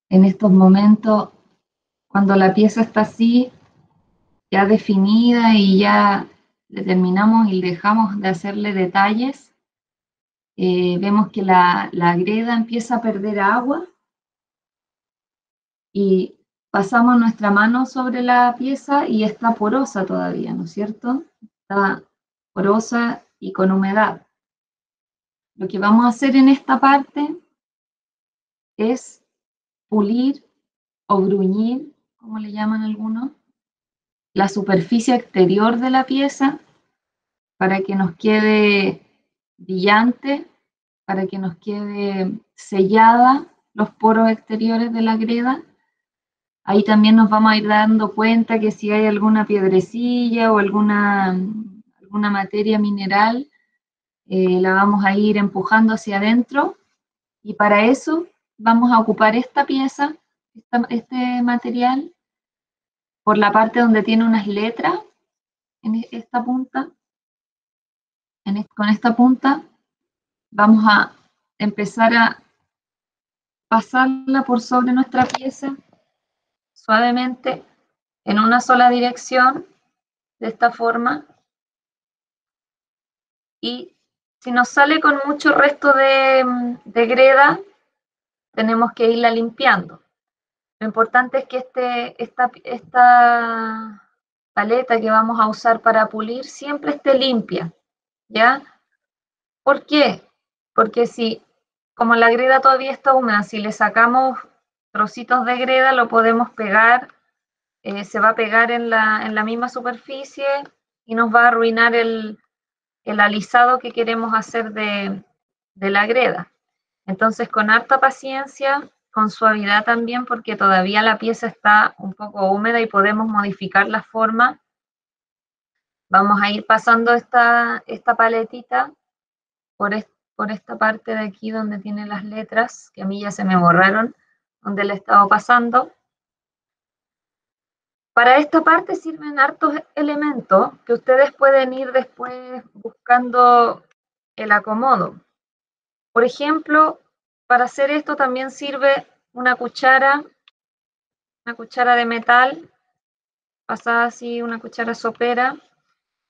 En estos momentos, cuando la pieza está así, ya definida y ya determinamos y dejamos de hacerle detalles, vemos que la greda empieza a perder agua y pasamos nuestra mano sobre la pieza y está porosa todavía, ¿no es cierto? Está porosa y con humedad. Lo que vamos a hacer en esta parte es pulir o bruñir, como le llaman algunos, la superficie exterior de la pieza para que nos quede brillante, para que nos quede sellada los poros exteriores de la greda. Ahí también nos vamos a ir dando cuenta que si hay alguna piedrecilla o alguna materia mineral, la vamos a ir empujando hacia adentro, y para eso vamos a ocupar esta pieza, este material, por la parte donde tiene unas letras, en esta punta, con esta punta vamos a empezar a pasarla por sobre nuestra pieza suavemente en una sola dirección, de esta forma, y si nos sale con mucho resto de greda, tenemos que irla limpiando. Lo importante es que esta paleta que vamos a usar para pulir siempre esté limpia, ¿ya? ¿Por qué? Porque si, como la greda todavía está húmeda, si le sacamos trocitos de greda, lo podemos pegar, se va a pegar en la misma superficie y nos va a arruinar el alisado que queremos hacer de la greda. Entonces, con harta paciencia, con suavidad también, porque todavía la pieza está un poco húmeda y podemos modificar la forma, vamos a ir pasando esta paletita por esta parte de aquí donde tiene las letras, que a mí ya se me borraron, donde le he estado pasando. Para esta parte sirven hartos elementos que ustedes pueden ir después buscando el acomodo. Por ejemplo, para hacer esto también sirve una cuchara de metal, pasada así, una cuchara sopera.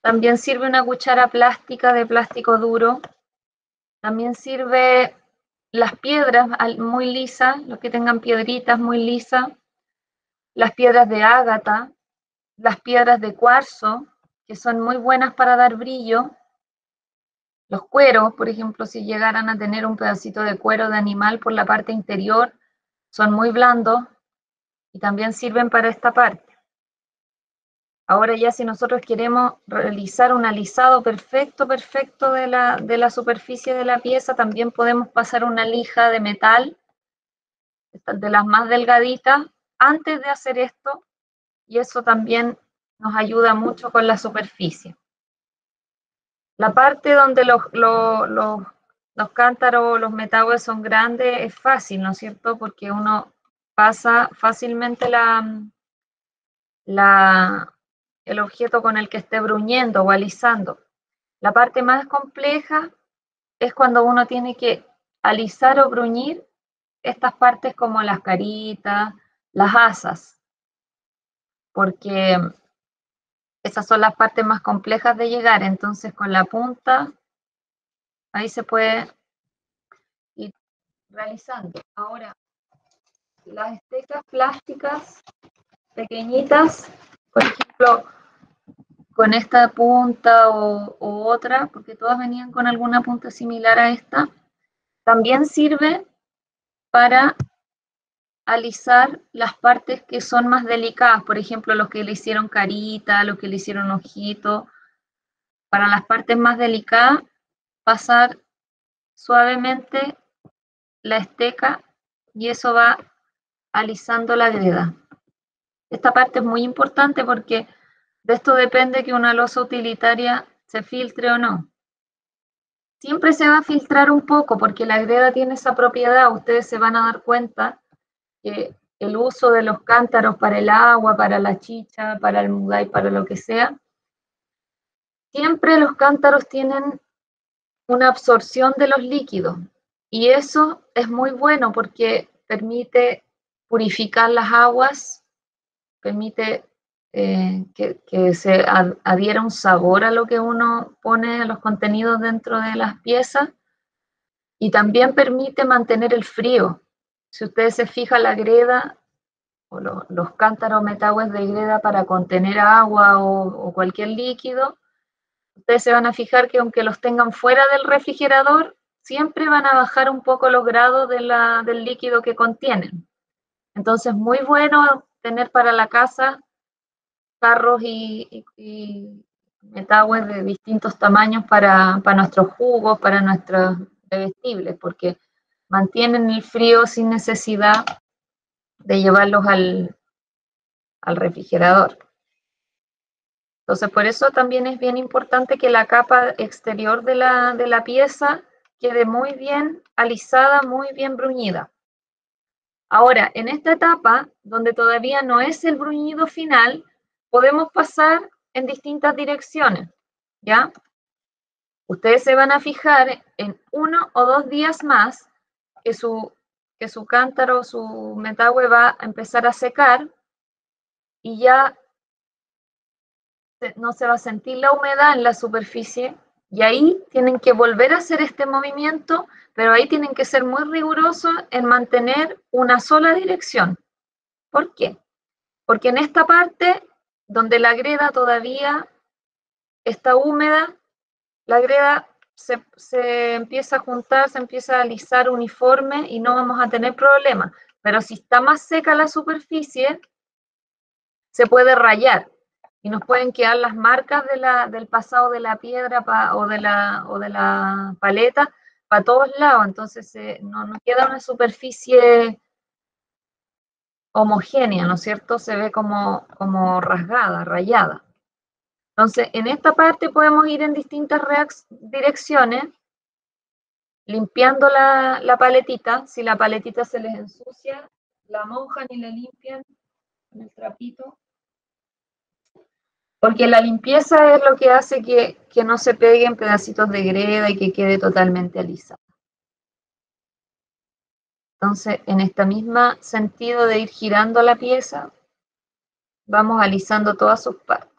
También sirve una cuchara plástica, de plástico duro. También sirve las piedras muy lisas, los que tengan piedritas muy lisas, las piedras de ágata, las piedras de cuarzo, que son muy buenas para dar brillo. Los cueros, por ejemplo, si llegaran a tener un pedacito de cuero de animal por la parte interior, son muy blandos y también sirven para esta parte. Ahora ya si nosotros queremos realizar un alisado perfecto de la superficie de la pieza, también podemos pasar una lija de metal, de las más delgaditas, antes de hacer esto, y eso también nos ayuda mucho con la superficie. La parte donde los cántaros, los metahues son grandes, es fácil, ¿no es cierto? Porque uno pasa fácilmente el objeto con el que esté bruñendo o alisando. La parte más compleja es cuando uno tiene que alisar o bruñir estas partes como las caritas, las asas, porque esas son las partes más complejas de llegar. Entonces con la punta ahí se puede ir realizando. Ahora, las estecas plásticas pequeñitas, por ejemplo, con esta punta o otra, porque todas venían con alguna punta similar a esta, también sirve para alisar las partes que son más delicadas, por ejemplo, los que le hicieron carita, los que le hicieron ojito. Para las partes más delicadas, pasar suavemente la esteca y eso va alisando la greda. Esta parte es muy importante porque de esto depende que una losa utilitaria se filtre o no. Siempre se va a filtrar un poco porque la greda tiene esa propiedad, ustedes se van a dar cuenta que el uso de los cántaros para el agua, para la chicha, para el mudai, para lo que sea, siempre los cántaros tienen una absorción de los líquidos y eso es muy bueno porque permite purificar las aguas, permite que se adhiera un sabor a lo que uno pone, a los contenidos dentro de las piezas, y también permite mantener el frío. Si ustedes se fijan, la greda o los cántaros metagües de greda para contener agua o cualquier líquido, ustedes se van a fijar que aunque los tengan fuera del refrigerador, siempre van a bajar un poco los grados del líquido que contienen. Entonces, muy bueno tener para la casa jarros y metagües de distintos tamaños para nuestros jugos, para nuestros bebestibles, porque mantienen el frío sin necesidad de llevarlos al refrigerador. Entonces, por eso también es bien importante que la capa exterior de la pieza quede muy bien alisada, muy bien bruñida. Ahora, en esta etapa, donde todavía no es el bruñido final, podemos pasar en distintas direcciones, ¿ya? Ustedes se van a fijar en 1 o 2 días más que su cántaro, su metagüe va a empezar a secar y ya no se va a sentir la humedad en la superficie, y ahí tienen que volver a hacer este movimiento, pero ahí tienen que ser muy rigurosos en mantener una sola dirección. ¿Por qué? Porque en esta parte, donde la greda todavía está húmeda, la greda se empieza a juntar, se empieza a alisar uniforme y no vamos a tener problemas. Pero si está más seca la superficie, se puede rayar y nos pueden quedar las marcas del pasado de la piedra o de la paleta para todos lados. Entonces no queda una superficie homogénea, ¿no es cierto? Se ve como rasgada, rayada. Entonces, en esta parte podemos ir en distintas direcciones, limpiando la paletita. Si la paletita se les ensucia, la mojan y la limpian con el trapito. Porque la limpieza es lo que hace que no se peguen pedacitos de greda y que quede totalmente alisada. Entonces, en este mismo sentido de ir girando la pieza, vamos alisando todas sus partes.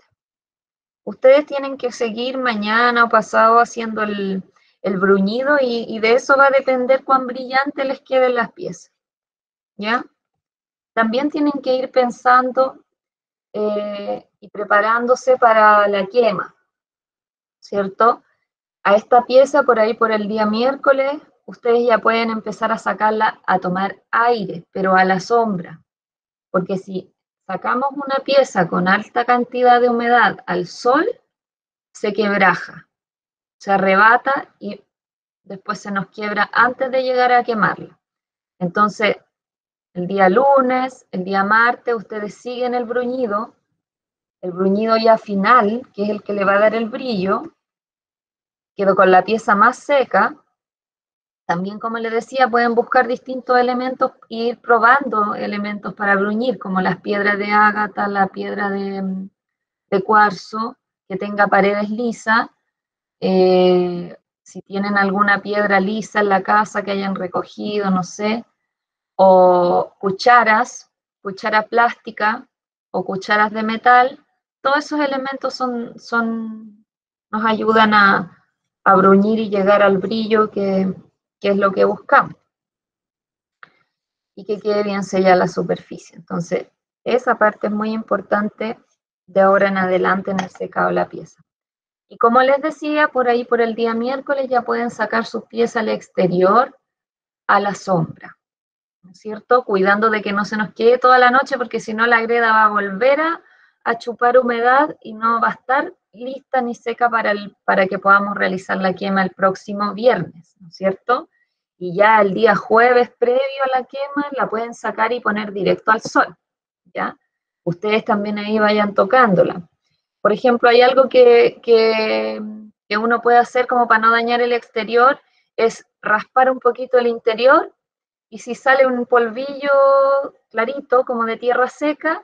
Ustedes tienen que seguir mañana o pasado haciendo el bruñido y de eso va a depender cuán brillante les queden las piezas, ¿ya? También tienen que ir pensando y preparándose para la quema, ¿cierto? A esta pieza por ahí por el día miércoles, ustedes ya pueden empezar a sacarla a tomar aire, pero a la sombra, porque si sacamos una pieza con alta cantidad de humedad al sol, se quebraja, se arrebata y después se nos quiebra antes de llegar a quemarla. Entonces, el día lunes, el día martes, ustedes siguen el bruñido ya final, que es el que le va a dar el brillo, quedo con la pieza más seca. También, como les decía, pueden buscar distintos elementos e ir probando elementos para bruñir, como las piedras de ágata, la piedra de cuarzo, que tenga paredes lisas. Si tienen alguna piedra lisa en la casa que hayan recogido, no sé, o cucharas plásticas o cucharas de metal, todos esos elementos nos ayudan a bruñir y llegar al brillo que es lo que buscamos, y que quede bien sellada la superficie. Entonces, esa parte es muy importante de ahora en adelante en el secado de la pieza. Y como les decía, por ahí por el día miércoles ya pueden sacar sus piezas al exterior, a la sombra, ¿no es cierto? Cuidando de que no se nos quede toda la noche, porque si no la greda va a volver a chupar humedad y no va a estar lista ni seca para que podamos realizar la quema el próximo viernes, ¿no es cierto? Y ya el día jueves previo a la quema la pueden sacar y poner directo al sol, ¿ya? Ustedes también ahí vayan tocándola. Por ejemplo, hay algo que uno puede hacer como para no dañar el exterior, es raspar un poquito el interior, y si sale un polvillo clarito, como de tierra seca,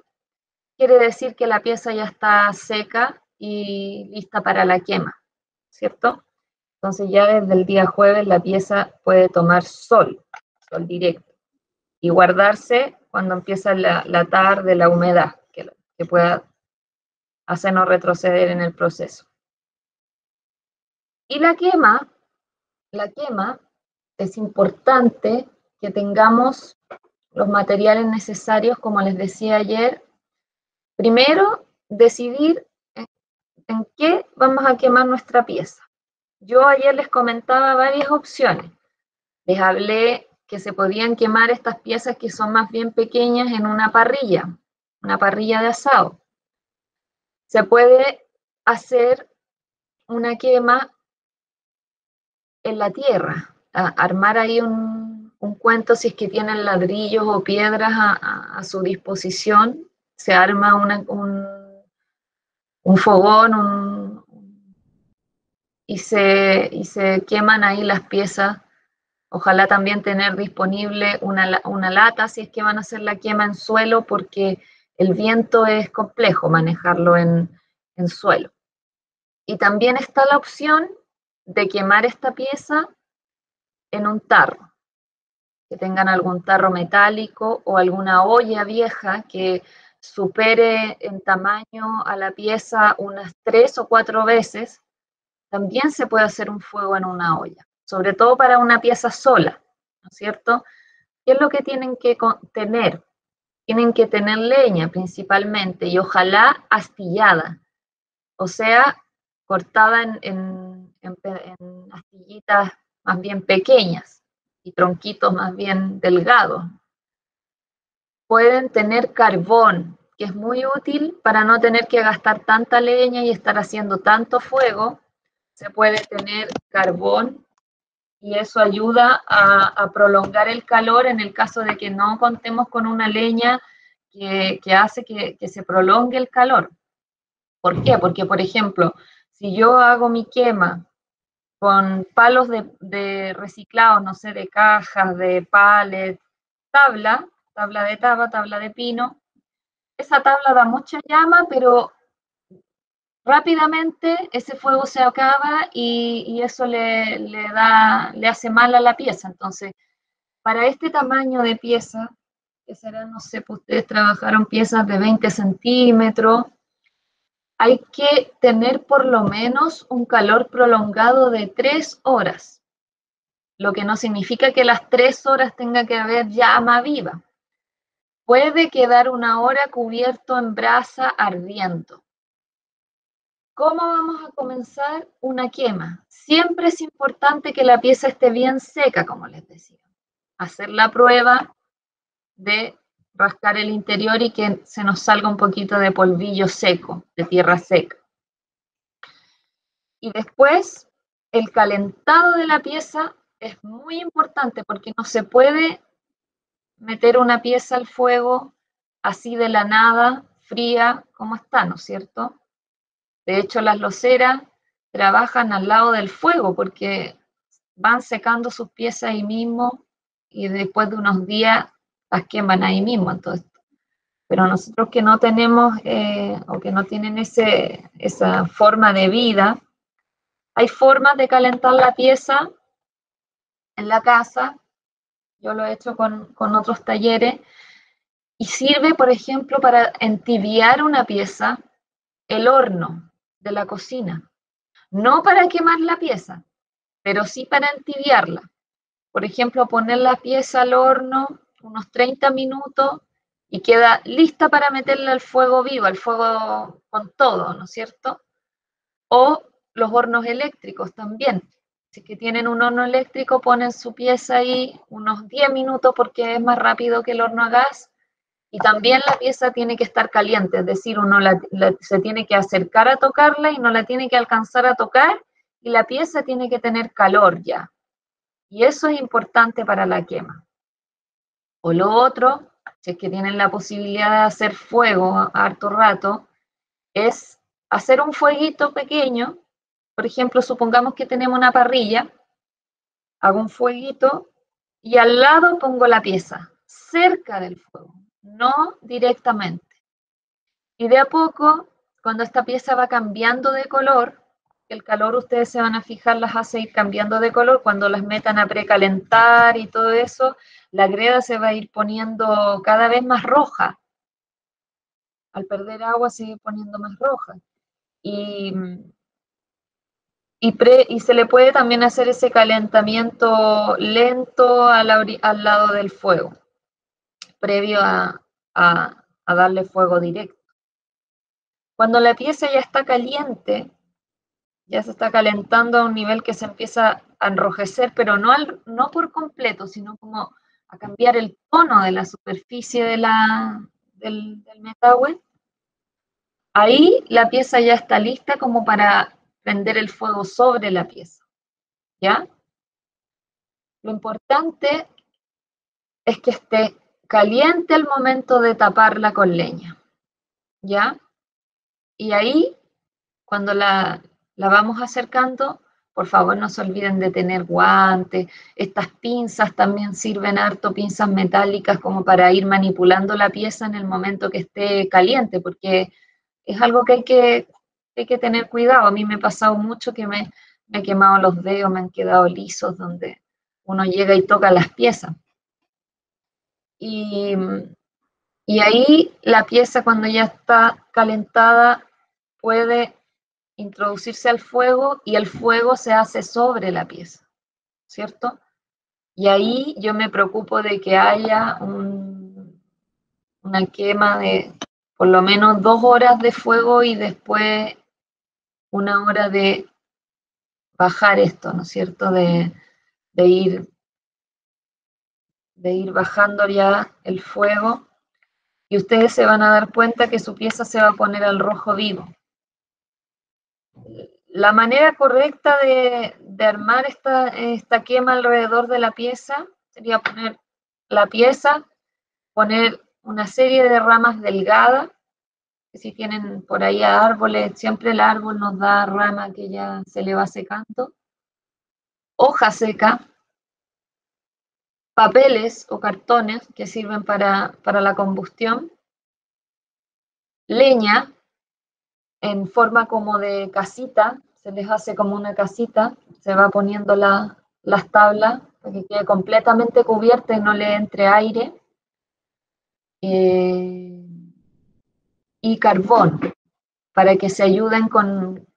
quiere decir que la pieza ya está seca y lista para la quema, ¿cierto? Entonces ya desde el día jueves la pieza puede tomar sol directo, y guardarse cuando empieza la tarde, la humedad, que pueda hacernos retroceder en el proceso. Y la quema es importante que tengamos los materiales necesarios, como les decía ayer. Primero, decidir en qué vamos a quemar nuestra pieza. Yo ayer les comentaba varias opciones. Les hablé que se podían quemar estas piezas que son más bien pequeñas en una parrilla de asado. Se puede hacer una quema en la tierra, armar ahí un cuento si es que tienen ladrillos o piedras a su disposición, se arma un fogón y se queman ahí las piezas. Ojalá también tener disponible una lata si es que van a hacer la quema en suelo, porque el viento es complejo manejarlo en suelo. Y también está la opción de quemar esta pieza en un tarro, que tengan algún tarro metálico o alguna olla vieja que supere en tamaño a la pieza unas 3 o 4 veces. También se puede hacer un fuego en una olla, sobre todo para una pieza sola, ¿no es cierto? ¿Qué es lo que tienen que tener? Tienen que tener leña principalmente, y ojalá astillada, o sea, cortada en astillitas más bien pequeñas y tronquitos más bien delgados. Pueden tener carbón, que es muy útil para no tener que gastar tanta leña y estar haciendo tanto fuego. Se puede tener carbón y eso ayuda a prolongar el calor en el caso de que no contemos con una leña que hace que se prolongue el calor. ¿Por qué? Porque, por ejemplo, si yo hago mi quema con palos de reciclado, no sé, de cajas, de palets, tabla de taba, tabla de pino, esa tabla da mucha llama, pero rápidamente ese fuego se acaba y eso le hace mal a la pieza. Entonces, para este tamaño de pieza, que serán, no sé, pues ustedes trabajaron piezas de 20 centímetros, hay que tener por lo menos un calor prolongado de 3 horas, lo que no significa que las 3 horas tenga que haber llama viva. Puede quedar una hora cubierto en brasa ardiendo. ¿Cómo vamos a comenzar una quema? Siempre es importante que la pieza esté bien seca, como les decía. Hacer la prueba de rascar el interior y que se nos salga un poquito de polvillo seco, de tierra seca. Y después, el calentado de la pieza es muy importante, porque no se puede meter una pieza al fuego así de la nada, fría como está, ¿no es cierto? De hecho, las loceras trabajan al lado del fuego porque van secando sus piezas ahí mismo y después de unos días las queman ahí mismo. Entonces, pero nosotros que no tenemos o que no tienen esa forma de vida, hay formas de calentar la pieza en la casa. Yo lo he hecho con otros talleres y sirve, por ejemplo, para entibiar una pieza, el horno de la cocina. No para quemar la pieza, pero sí para entibiarla. Por ejemplo, poner la pieza al horno unos 30 minutos y queda lista para meterla al fuego vivo, al fuego con todo, ¿no es cierto? O los hornos eléctricos también. Si es que tienen un horno eléctrico, ponen su pieza ahí unos 10 minutos porque es más rápido que el horno a gas. Y también la pieza tiene que estar caliente, es decir, uno se tiene que acercar a tocarla y no la tiene que alcanzar a tocar, y la pieza tiene que tener calor ya. Y eso es importante para la quema. O lo otro, si es que tienen la posibilidad de hacer fuego a harto rato, es hacer un fueguito pequeño. Por ejemplo, supongamos que tenemos una parrilla, hago un fueguito y al lado pongo la pieza, cerca del fuego. no directamente. Y de a poco, cuando esta pieza va cambiando de color, el calor ustedes se van a fijar, las hace ir cambiando de color, cuando las metan a precalentar y todo eso, la greda se va a ir poniendo cada vez más roja. Al perder agua se va poniendo más roja. Y, y se le puede también hacer ese calentamiento lento al lado del fuego, previo a darle fuego directo. Cuando la pieza ya está caliente, ya se está calentando a un nivel que se empieza a enrojecer, pero no por completo, sino como a cambiar el tono de la superficie del metahuel. Ahí la pieza ya está lista como para prender el fuego sobre la pieza, ¿ya? Lo importante es que esté caliente al momento de taparla con leña, ¿ya? Y ahí, cuando la vamos acercando, por favor no se olviden de tener guantes. Estas pinzas también sirven harto, pinzas metálicas como para ir manipulando la pieza en el momento que esté caliente, porque es algo que hay que tener cuidado. A mí me ha pasado mucho que me he quemado los dedos, me han quedado lisos donde uno llega y toca las piezas. Y, y ahí la pieza cuando ya está calentada puede introducirse al fuego y el fuego se hace sobre la pieza, ¿cierto? Y ahí yo me preocupo de que haya una quema de por lo menos 2 horas de fuego y después 1 hora de bajar esto, ¿no es cierto? De ir, de ir bajando ya el fuego y ustedes se van a dar cuenta que su pieza se va a poner al rojo vivo. La manera correcta de armar esta quema alrededor de la pieza sería poner la pieza, poner una serie de ramas delgadas, que si tienen por ahí árboles, siempre el árbol nos da rama que ya se le va secando, hoja seca, papeles o cartones que sirven para la combustión, leña en forma como de casita, se les hace como una casita, se va poniendo las tablas para que quede completamente cubierta y no le entre aire. Y carbón, para que se ayuden con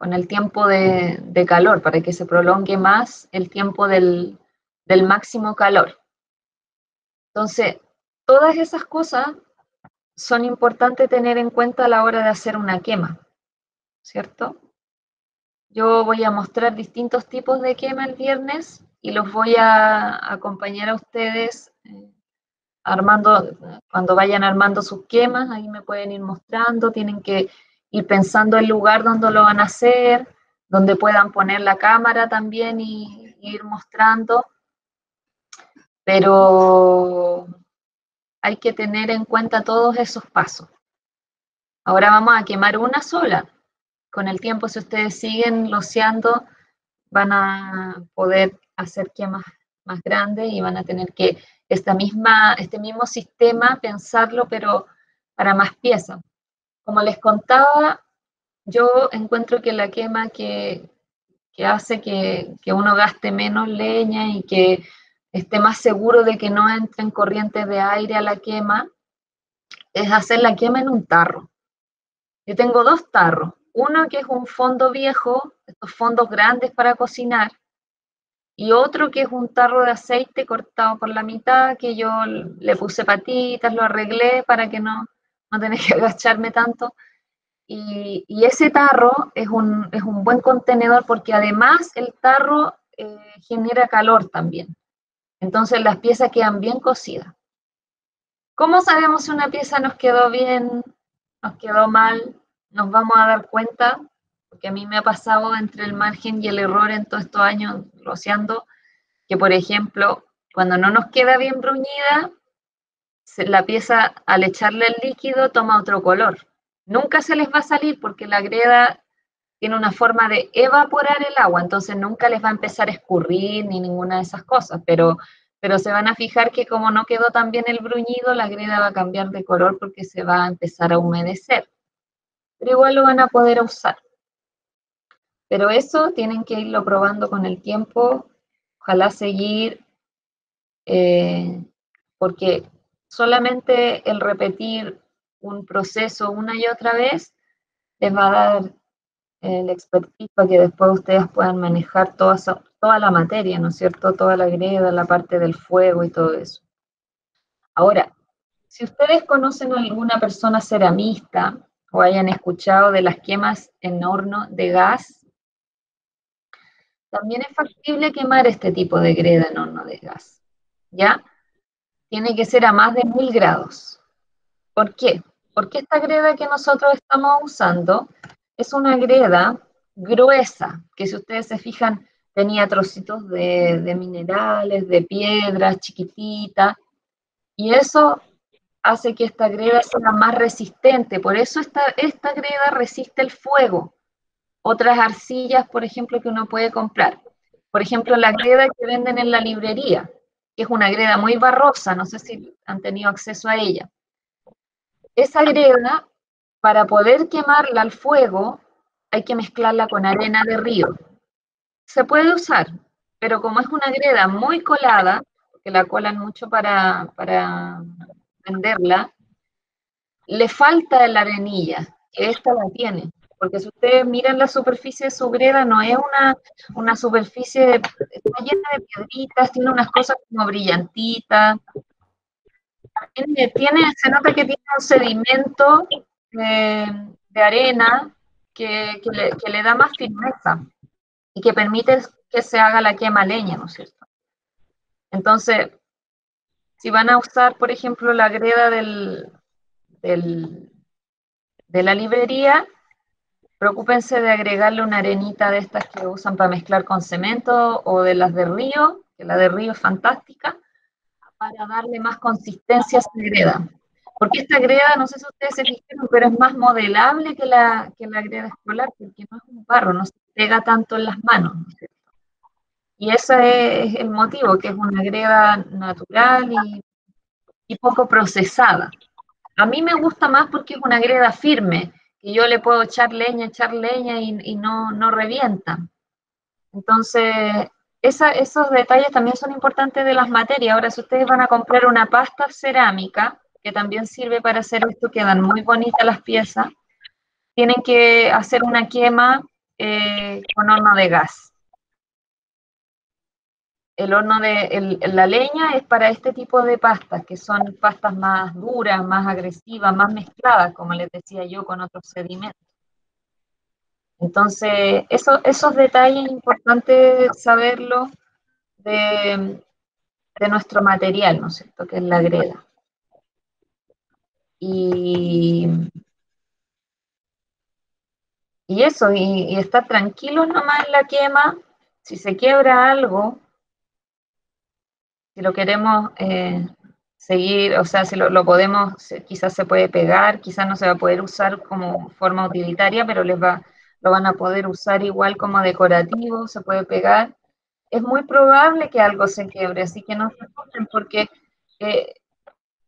el tiempo de calor, para que se prolongue más el tiempo del máximo calor. Entonces, todas esas cosas son importantes tener en cuenta a la hora de hacer una quema, ¿cierto? Yo voy a mostrar distintos tipos de quema el viernes y los voy a acompañar a ustedes armando, cuando vayan armando sus quemas, ahí me pueden ir mostrando, tienen que ir pensando el lugar donde lo van a hacer, donde puedan poner la cámara también y ir mostrando, pero hay que tener en cuenta todos esos pasos. Ahora vamos a quemar una sola. Con el tiempo, si ustedes siguen loceando, van a poder hacer quemas más grandes y van a tener que este mismo sistema pensarlo, pero para más piezas. Como les contaba, yo encuentro que la quema que hace que uno gaste menos leña y que esté más seguro de que no entren corrientes de aire a la quema, es hacer la quema en un tarro. Yo tengo 2 tarros, uno que es un fondo viejo, estos fondos grandes para cocinar, y otro que es un tarro de aceite cortado por la mitad, que yo le puse patitas, lo arreglé para que no tenga que agacharme tanto. Y ese tarro es un buen contenedor porque además el tarro genera calor también. Entonces las piezas quedan bien cocidas. ¿Cómo sabemos si una pieza nos quedó bien, nos quedó mal? Nos vamos a dar cuenta, porque a mí me ha pasado entre el margen y el error en todos estos años rociando, que por ejemplo, cuando no nos queda bien bruñida, la pieza al echarle el líquido toma otro color. Nunca se les va a salir porque la greda tiene una forma de evaporar el agua, entonces nunca les va a empezar a escurrir ni ninguna de esas cosas, pero Pero se van a fijar que como no quedó tan bien el bruñido, la greda va a cambiar de color porque se va a empezar a humedecer. Pero igual lo van a poder usar. Pero eso tienen que irlo probando con el tiempo. Ojalá seguir, porque solamente el repetir un proceso una y otra vez les va a dar el expertise para que después ustedes puedan manejar toda la materia, ¿no es cierto? Toda la greda, la parte del fuego y todo eso. Ahora, si ustedes conocen a alguna persona ceramista o hayan escuchado de las quemas en horno de gas, también es factible quemar este tipo de greda en horno de gas, ¿ya? Tiene que ser a más de 1000 grados. ¿Por qué? Porque esta greda que nosotros estamos usando es una greda gruesa, que si ustedes se fijan tenía trocitos de minerales, de piedras chiquititas, y eso hace que esta greda sea más resistente. Por eso esta greda resiste el fuego. Otras arcillas, por ejemplo, que uno puede comprar. Por ejemplo, la greda que venden en la librería, que es una greda muy barrosa, no sé si han tenido acceso a ella. Esa greda, para poder quemarla al fuego, hay que mezclarla con arena de río. Se puede usar, pero como es una greda muy colada, que la colan mucho para venderla, le falta la arenilla, que esta la tiene. Porque si ustedes miran la superficie de su greda, no es una superficie, está llena de piedritas, tiene unas cosas como brillantitas, se nota que tiene un sedimento de arena que le da más firmeza y que permite que se haga la quema leña, ¿no es cierto? Entonces, si van a usar, por ejemplo, la greda de la librería, preocúpense de agregarle una arenita de estas que usan para mezclar con cemento o de las de río, que la de río es fantástica, para darle más consistencia a esa greda. Porque esta greda, no sé si ustedes se fijaron, pero es más modelable que la greda escolar, porque no es un barro, no se pega tanto en las manos, ¿no es cierto? Y ese es el motivo, que es una greda natural y poco procesada. A mí me gusta más porque es una greda firme, que yo le puedo echar leña y no revienta. Entonces, esos detalles también son importantes de las materias. Ahora, si ustedes van a comprar una pasta cerámica, que también sirve para hacer esto, quedan muy bonitas las piezas, tienen que hacer una quema con horno de gas. El horno la leña es para este tipo de pastas, que son pastas más duras, más agresivas, más mezcladas, como les decía yo, con otros sedimentos. Entonces, esos detalles es importante saberlo de nuestro material, ¿no es cierto?, que es la greda. Y, y eso, y estar tranquilos nomás en la quema. Si se quiebra algo, si lo queremos seguir, o sea, si lo podemos, quizás se puede pegar, quizás no se va a poder usar como forma utilitaria, pero lo van a poder usar igual como decorativo, se puede pegar. Es muy probable que algo se quiebre, así que no se asusten porque eh,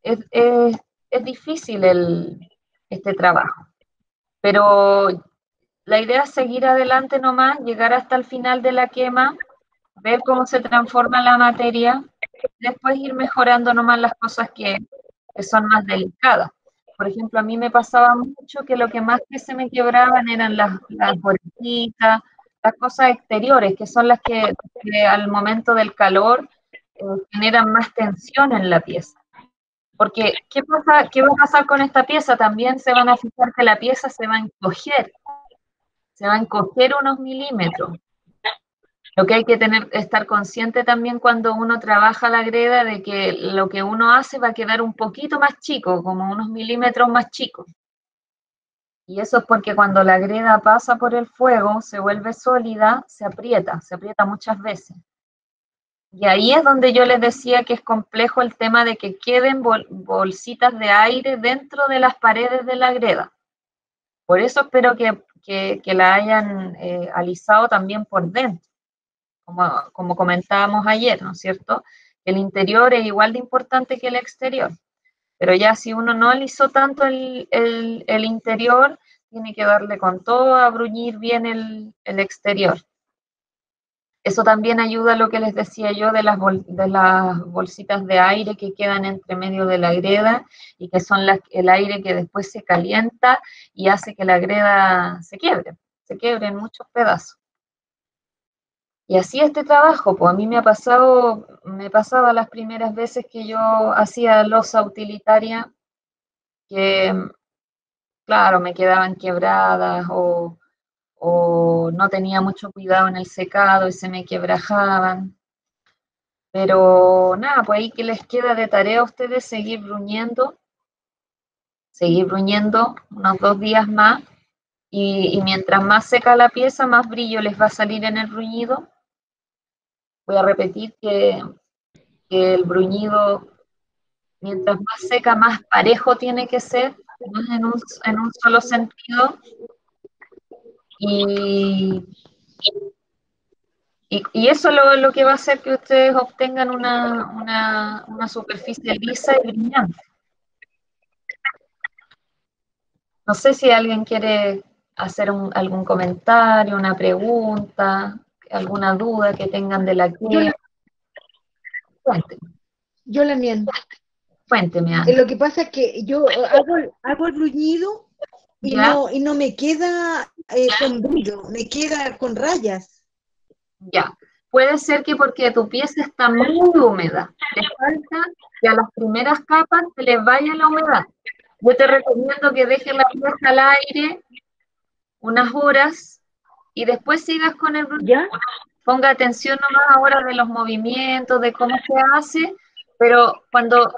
es, es, es difícil este trabajo. Pero la idea es seguir adelante nomás, llegar hasta el final de la quema, ver cómo se transforma la materia, después ir mejorando nomás las cosas que son más delicadas. Por ejemplo, a mí me pasaba mucho que lo que más que se me quebraban eran las orejitas, las cosas exteriores, que son las que al momento del calor generan más tensión en la pieza. Porque, ¿qué va a pasar con esta pieza? También se van a fijar que la pieza se va a encoger unos milímetros. Lo que hay que estar consciente también cuando uno trabaja la greda de que lo que uno hace va a quedar un poquito más chico, como unos milímetros más chicos. Y eso es porque cuando la greda pasa por el fuego, se vuelve sólida, se aprieta muchas veces. Y ahí es donde yo les decía que es complejo el tema de que queden bolsitas de aire dentro de las paredes de la greda. Por eso espero que la hayan alisado también por dentro, como comentábamos ayer, ¿no es cierto? el interior es igual de importante que el exterior. Pero ya si uno no alisó tanto el interior, tiene que darle con todo a bruñir bien el exterior. Eso también ayuda a lo que les decía yo de las bolsitas de aire que quedan entre medio de la greda y que son el aire que después se calienta y hace que la greda se quiebre en muchos pedazos. Y así este trabajo, pues a mí me pasaba las primeras veces que yo hacía losa utilitaria, que claro, me quedaban quebradas o no tenía mucho cuidado en el secado y se me quebrajaban. Pero nada, pues ahí que les queda de tarea a ustedes seguir bruñendo unos 2 días más y mientras más seca la pieza, más brillo les va a salir en el bruñido. Voy a repetir que el bruñido, mientras más seca, más parejo tiene que ser, no es en un solo sentido. Y, y eso lo que va a hacer que ustedes obtengan una superficie lisa y brillante. No sé si alguien quiere hacer algún comentario, una pregunta, alguna duda que tengan de la Yo que. la, Cuénteme, yo la miento. cuénteme, Ana. Lo que pasa es que yo hago el bruñido ¿Ya? y no me queda con brillo, me queda con rayas. Ya. Puede ser que porque tu pieza está muy húmeda, te falta que a las primeras capas se les vaya la humedad. Yo te recomiendo que dejes la pieza al aire unas horas y después sigas con el bruñido. ¿Ya? Ponga atención nomás ahora de los movimientos, de cómo se hace, pero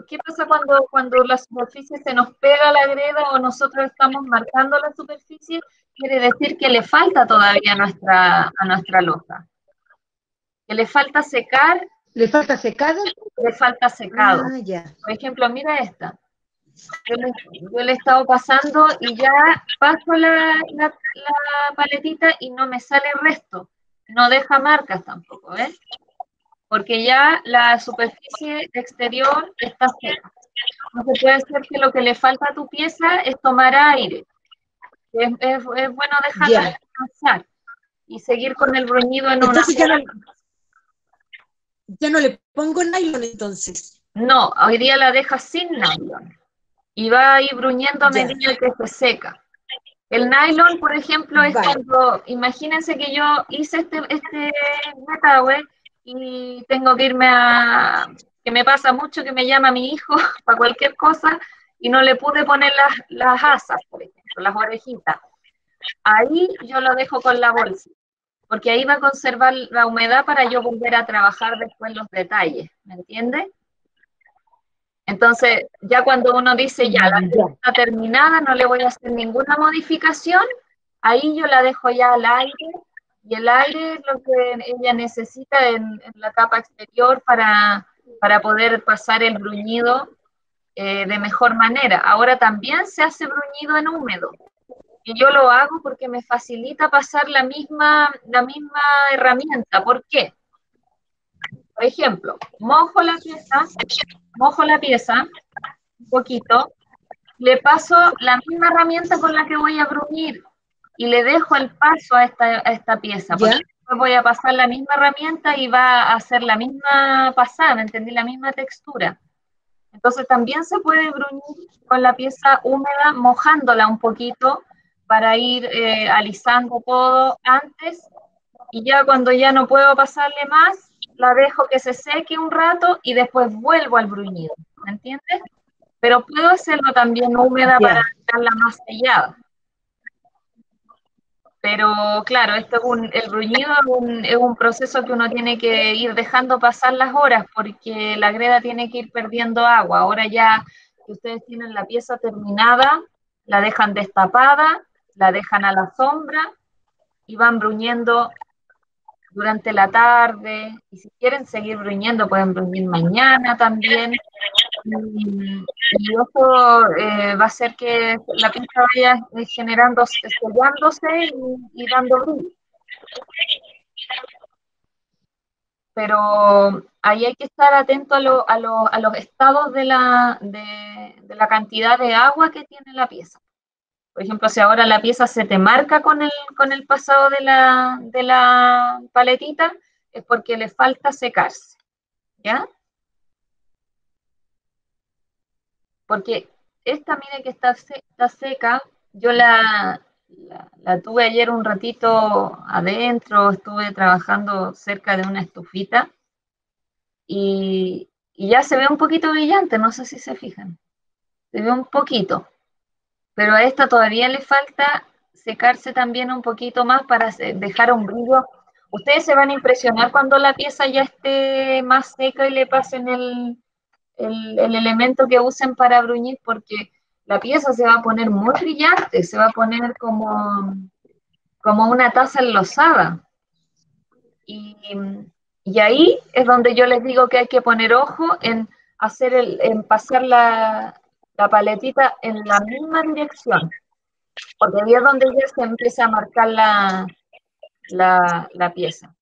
¿qué pasa cuando la superficie se nos pega a la greda o nosotros estamos marcando la superficie? Quiere decir que le falta todavía a nuestra losa, que le falta secar, ¿Le falta secado? le falta secado. Ah, ya. Por ejemplo, mira esta. Yo le he estado pasando y ya paso la paletita y no me sale resto. No deja marcas tampoco, ¿ves? Porque ya la superficie exterior está seca. Entonces puede ser que lo que le falta a tu pieza es tomar aire. Es bueno dejarla Ya. descansar y seguir con el bruñido en una Entonces hora. ya no le pongo nylon entonces. No, hoy día la dejas sin nylon y va a ir bruñendo a Ya. medida que se seca. El nylon, por ejemplo, es Vale. cuando, imagínense que yo hice este metaware y tengo que irme que me pasa mucho que me llama mi hijo para cualquier cosa y no le pude poner las asas, por ejemplo, las orejitas. Ahí yo lo dejo con la bolsa, porque ahí va a conservar la humedad para yo volver a trabajar después los detalles, ¿me entiendes? Entonces, ya cuando uno dice, ya, la pieza Ya. está terminada, no le voy a hacer ninguna modificación, ahí yo la dejo ya al aire, y el aire es lo que ella necesita en la capa exterior para poder pasar el bruñido de mejor manera. Ahora también se hace bruñido en húmedo, y yo lo hago porque me facilita pasar la misma herramienta. ¿Por qué? Por ejemplo, mojo la pieza un poquito, le paso la misma herramienta con la que voy a bruñir y le dejo el paso a esta pieza, porque Ya. después voy a pasar la misma herramienta y va a hacer la misma pasada, ¿me entendí? La misma textura. Entonces también se puede bruñir con la pieza húmeda, mojándola un poquito para ir alisando todo antes y ya cuando ya no puedo pasarle más, la dejo que se seque un rato y después vuelvo al bruñido, ¿me entiendes? Pero puedo hacerlo también húmeda para Ya. dejarla más sellada. Pero claro, el bruñido es un proceso que uno tiene que ir dejando pasar las horas porque la greda tiene que ir perdiendo agua. Ahora ya que ustedes tienen la pieza terminada, la dejan destapada, la dejan a la sombra y van bruñendo durante la tarde. Y si quieren seguir bruñendo, pueden bruñir mañana también. Y eso va a hacer que la pinza vaya generando, sellándose y dando brillo. pero ahí hay que estar atento a los estados de la cantidad de agua que tiene la pieza. Por ejemplo, si ahora la pieza se te marca con el pasado de la paletita, es porque le falta secarse, ¿ya? Porque esta, mira que está seca, yo la tuve ayer un ratito adentro, estuve trabajando cerca de una estufita y ya se ve un poquito brillante, no sé si se fijan, se ve un poquito, pero a esta todavía le falta secarse también un poquito más para dejar un brillo. Ustedes se van a impresionar cuando la pieza ya esté más seca y le pasen el elemento que usen para bruñir, porque la pieza se va a poner muy brillante, se va a poner como una taza enlosada. Y, y ahí es donde yo les digo que hay que poner ojo en en pasar la paletita en la misma dirección, porque ahí es donde ya se empieza a marcar la pieza.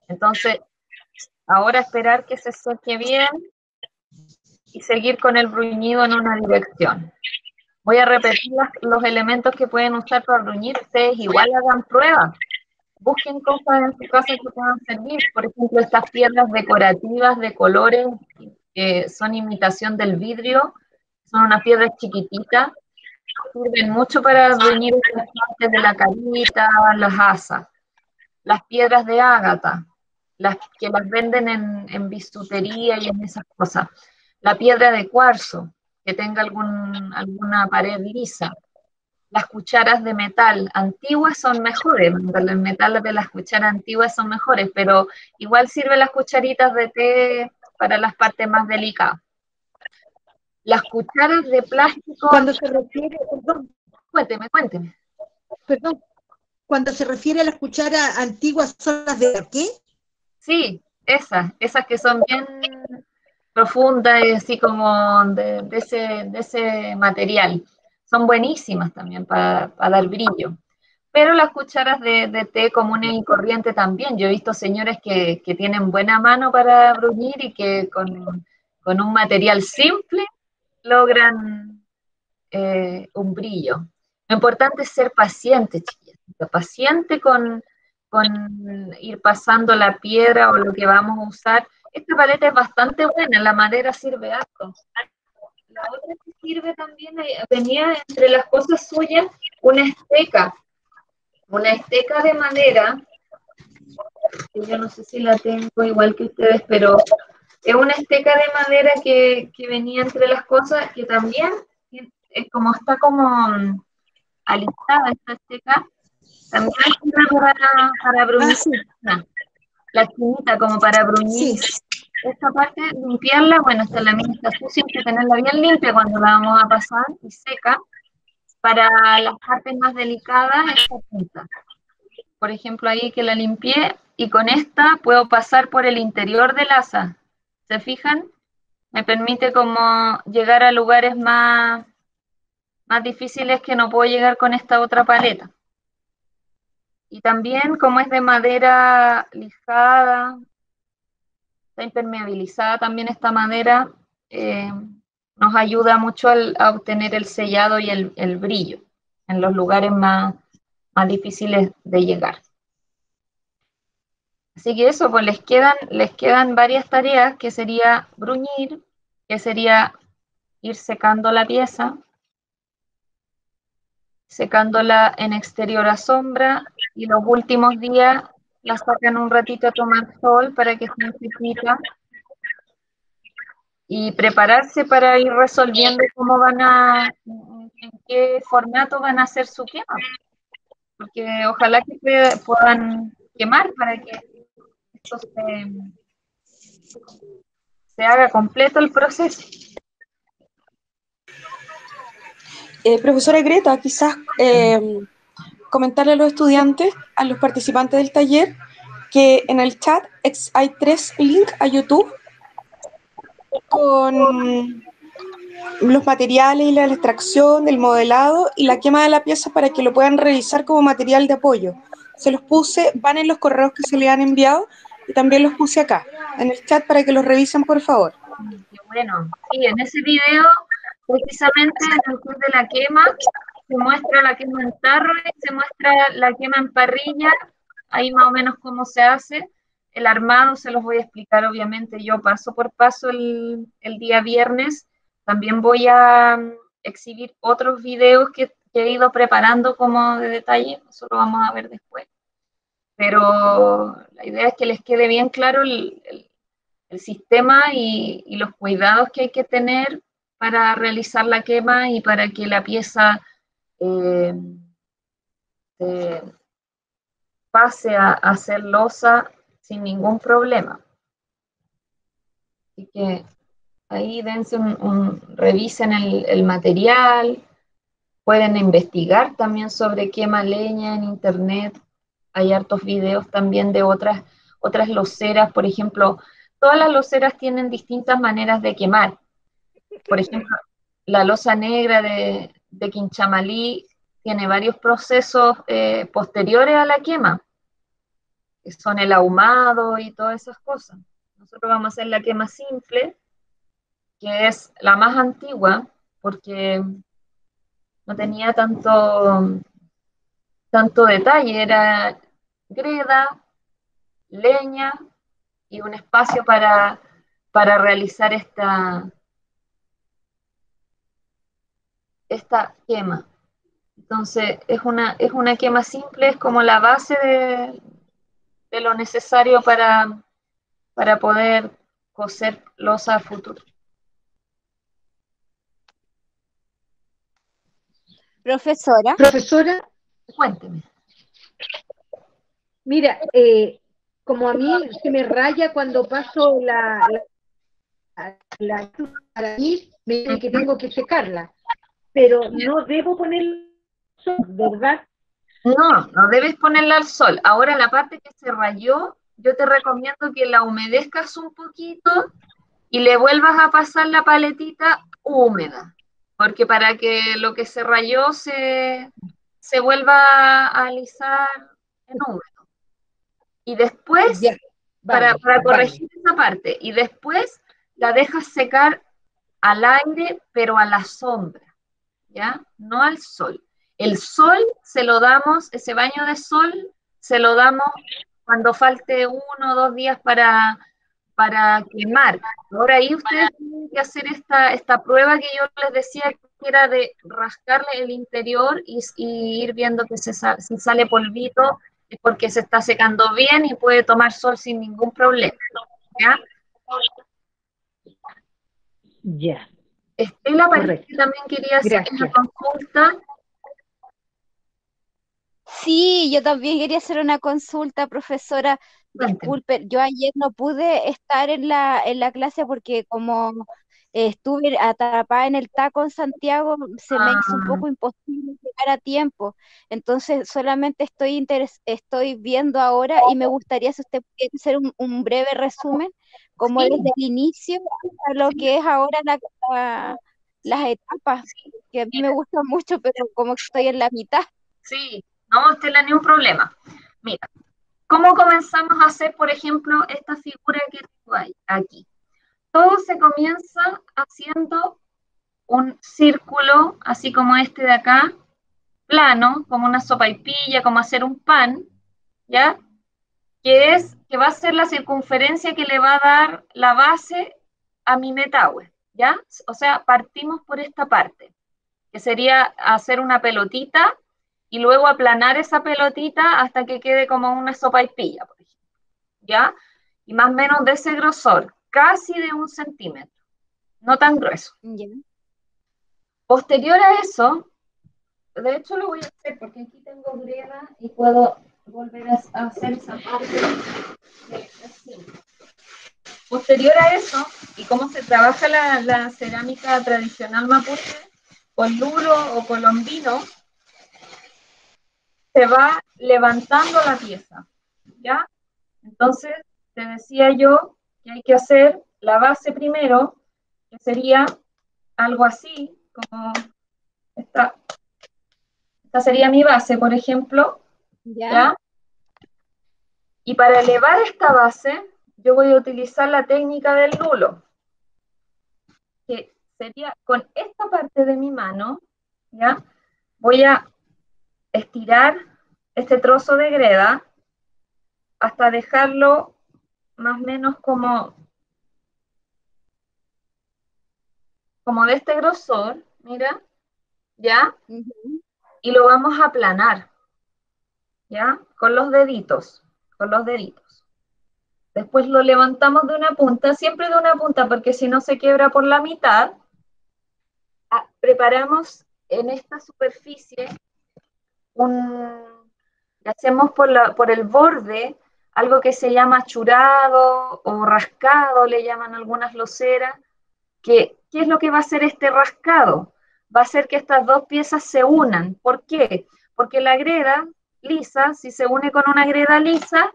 Entonces, ahora esperar que se seque bien y seguir con el bruñido en una dirección. Voy a repetir los elementos que pueden usar para bruñir. Ustedes igual hagan pruebas. Busquen cosas en su casa que puedan servir. Por ejemplo, estas piedras decorativas de colores que son imitación del vidrio. Son unas piedras chiquititas. Sirven mucho para bruñir estas partes de la carita, las asas. Las piedras de ágata, las que las venden en bisutería y en esas cosas. La piedra de cuarzo, que tenga alguna pared lisa. Las cucharas de metal antiguas son mejores, los metales de las cucharas antiguas son mejores, pero igual sirven las cucharitas de té para las partes más delicadas. Las cucharas de plástico... Cuando se refiere, Cuénteme. Perdón, cuando se refiere a las cucharas antiguas, ¿son las de qué? Sí, esas que son bien profundas y así como de ese material. Son buenísimas también para dar brillo. Pero las cucharas de té comunes y corriente también. Yo he visto señores que tienen buena mano para bruñir y que con un material simple logran un brillo. Lo importante es ser paciente, chiquillas. Paciente con ir pasando la piedra o lo que vamos a usar. Esta paleta es bastante buena, la madera sirve harto. La otra que sirve también, venía entre las cosas suyas una esteca de madera, que yo no sé si la tengo igual que ustedes, pero es una esteca de madera que venía entre las cosas, que también es como está como alistada esta esteca, también sirve para bruñir. Sí. La chinita como para bruñir. Sí. Esta parte, limpiarla, bueno, esta lámina está sucia, hay que tenerla bien limpia cuando la vamos a pasar y seca. Para las partes más delicadas, esta punta. Por ejemplo, ahí que la limpié y con esta puedo pasar por el interior del asa. ¿Se fijan? Me permite como llegar a lugares más difíciles que no puedo llegar con esta otra paleta. Y también como es de madera lijada, está impermeabilizada también esta madera, nos ayuda mucho a obtener el sellado y el brillo en los lugares más difíciles de llegar. Así que eso, pues les quedan varias tareas, que sería bruñir, que sería ir secando la pieza, secándola en exterior a sombra, y los últimos días la sacan un ratito a tomar sol para que se sequita y prepararse para ir resolviendo en qué formato van a hacer su quema, porque ojalá que puedan quemar para que esto se haga completo el proceso. Profesora Greta, quizás comentarle a los estudiantes, a los participantes del taller, que en el chat hay 3 links a YouTube con los materiales y la extracción, el modelado y la quema de la pieza para que lo puedan revisar como material de apoyo. Se los puse, van en los correos que se le han enviado y también los puse acá, en el chat para que los revisen, por favor. Qué bueno. Sí, en ese video, precisamente en el club de la quema, se muestra la quema en tarro y se muestra la quema en parrilla, ahí más o menos cómo se hace. El armado se los voy a explicar, obviamente, yo paso por paso el día viernes. También voy a exhibir otros videos que he ido preparando como de detalle, eso lo vamos a ver después. Pero la idea es que les quede bien claro el sistema y los cuidados que hay que tener para realizar la quema y para que la pieza eh, pase a ser losa sin ningún problema. Así que ahí dense revisen el material, pueden investigar también sobre quema leña en internet. Hay hartos videos también de otras loseras, por ejemplo, todas las loseras tienen distintas maneras de quemar. Por ejemplo, la losa negra de Quinchamalí tiene varios procesos posteriores a la quema, que son el ahumado y todas esas cosas. Nosotros vamos a hacer la quema simple, que es la más antigua, porque no tenía tanto detalle, era greda, leña y un espacio para realizar esta quema. Entonces, es una quema simple, es como la base de lo necesario para poder coser losa a futuro. Profesora, Profesora, Cuénteme. mira, como a mí se me raya cuando paso la para mí, me dice que tengo que secarla, pero no debo poner, ¿verdad? No debes ponerla al sol. Ahora la parte que se rayó, yo te recomiendo que la humedezcas un poquito y le vuelvas a pasar la paletita húmeda, porque para que lo que se rayó se vuelva a alisar en húmedo. Y después, Ya, para vale, corregir esa parte, y después la dejas secar al aire, pero a la sombra, ¿ya? No al sol. El sol se lo damos, ese baño de sol se lo damos cuando falte 1 o 2 días para quemar. Ahora ahí ustedes tienen que hacer esta prueba que yo les decía que era de rascarle el interior y ir viendo que si sale polvito es porque se está secando bien y puede tomar sol sin ningún problema, ¿ya? ya, Estela parece correcto. que también quería hacer una Gracias. consulta. sí, yo también quería hacer una consulta, profesora. Cuénteme. Disculpe, yo ayer no pude estar en la clase porque como estuve atrapada en el taco en Santiago, se me hizo un Ah, poco imposible llegar a tiempo. Entonces, solamente estoy viendo ahora y me gustaría si usted pudiera hacer un breve resumen, como sí, desde el inicio a lo sí, que es ahora las sí, etapas, que a mí me gustan mucho, pero como que estoy en la mitad. sí. No, Estela, ni un problema. Mira, ¿cómo comenzamos a hacer, por ejemplo, esta figura que tengo aquí? Todo se comienza haciendo un círculo, así como este de acá, plano, como una sopaipilla, como hacer un pan, ¿ya? Que va a ser la circunferencia que le va a dar la base a mi metawe, ¿ya? O sea, partimos por esta parte, que sería hacer una pelotita y luego aplanar esa pelotita hasta que quede como una sopaipilla, por ejemplo, ¿ya? Y más o menos de ese grosor, casi de 1 centímetro, no tan grueso. Ya. Posterior a eso, de hecho lo voy a hacer porque aquí tengo greda y puedo volver a hacer esa parte así. Posterior a eso, y cómo se trabaja la cerámica tradicional mapuche, con lulo o colombino, se va levantando la pieza, ¿ya? Entonces, te decía yo que hay que hacer la base primero, que sería algo así, como esta sería mi base, por ejemplo, ¿Ya? ¿ya? Y para elevar esta base, yo voy a utilizar la técnica del lulo, que sería con esta parte de mi mano, ¿ya? Voy a estirar este trozo de greda hasta dejarlo más o menos como de este grosor, mira, ¿ya? Ujú. Y lo vamos a aplanar, ¿ya? Con los deditos, con los deditos. Después lo levantamos de una punta, siempre de una punta, porque si no se quiebra por la mitad. Preparamos en esta superficie le hacemos por el borde algo que se llama churado o rascado, le llaman algunas loceras. ¿Qué es lo que va a hacer este rascado? Va a hacer que estas dos piezas se unan. ¿Por qué? Porque la greda lisa, si se une con una greda lisa,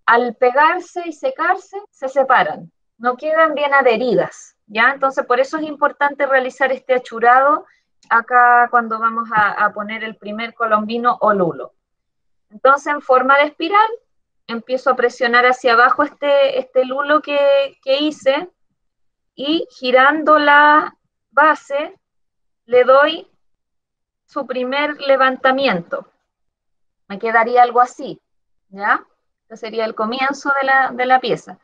al pegarse y secarse, se separan. No quedan bien adheridas, ¿ya? Entonces, por eso es importante realizar este achurado acá cuando vamos a poner el primer colombino o lulo. Entonces, en forma de espiral, empiezo a presionar hacia abajo este lulo que hice, y girando la base le doy su primer levantamiento. Me quedaría algo así, ¿ya? Este sería el comienzo de la pieza.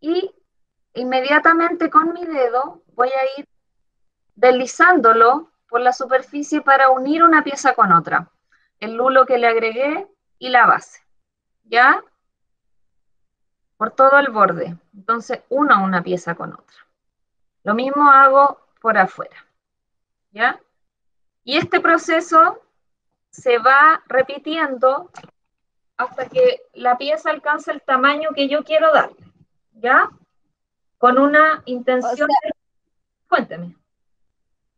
Y inmediatamente con mi dedo voy a ir deslizándolo por la superficie para unir una pieza con otra. El lulo que le agregué y la base, ¿ya? Por todo el borde. Entonces uno una pieza con otra. Lo mismo hago por afuera, ¿ya? Y este proceso se va repitiendo hasta que la pieza alcance el tamaño que yo quiero darle, ¿ya? Con una O intención sea, de... Cuénteme.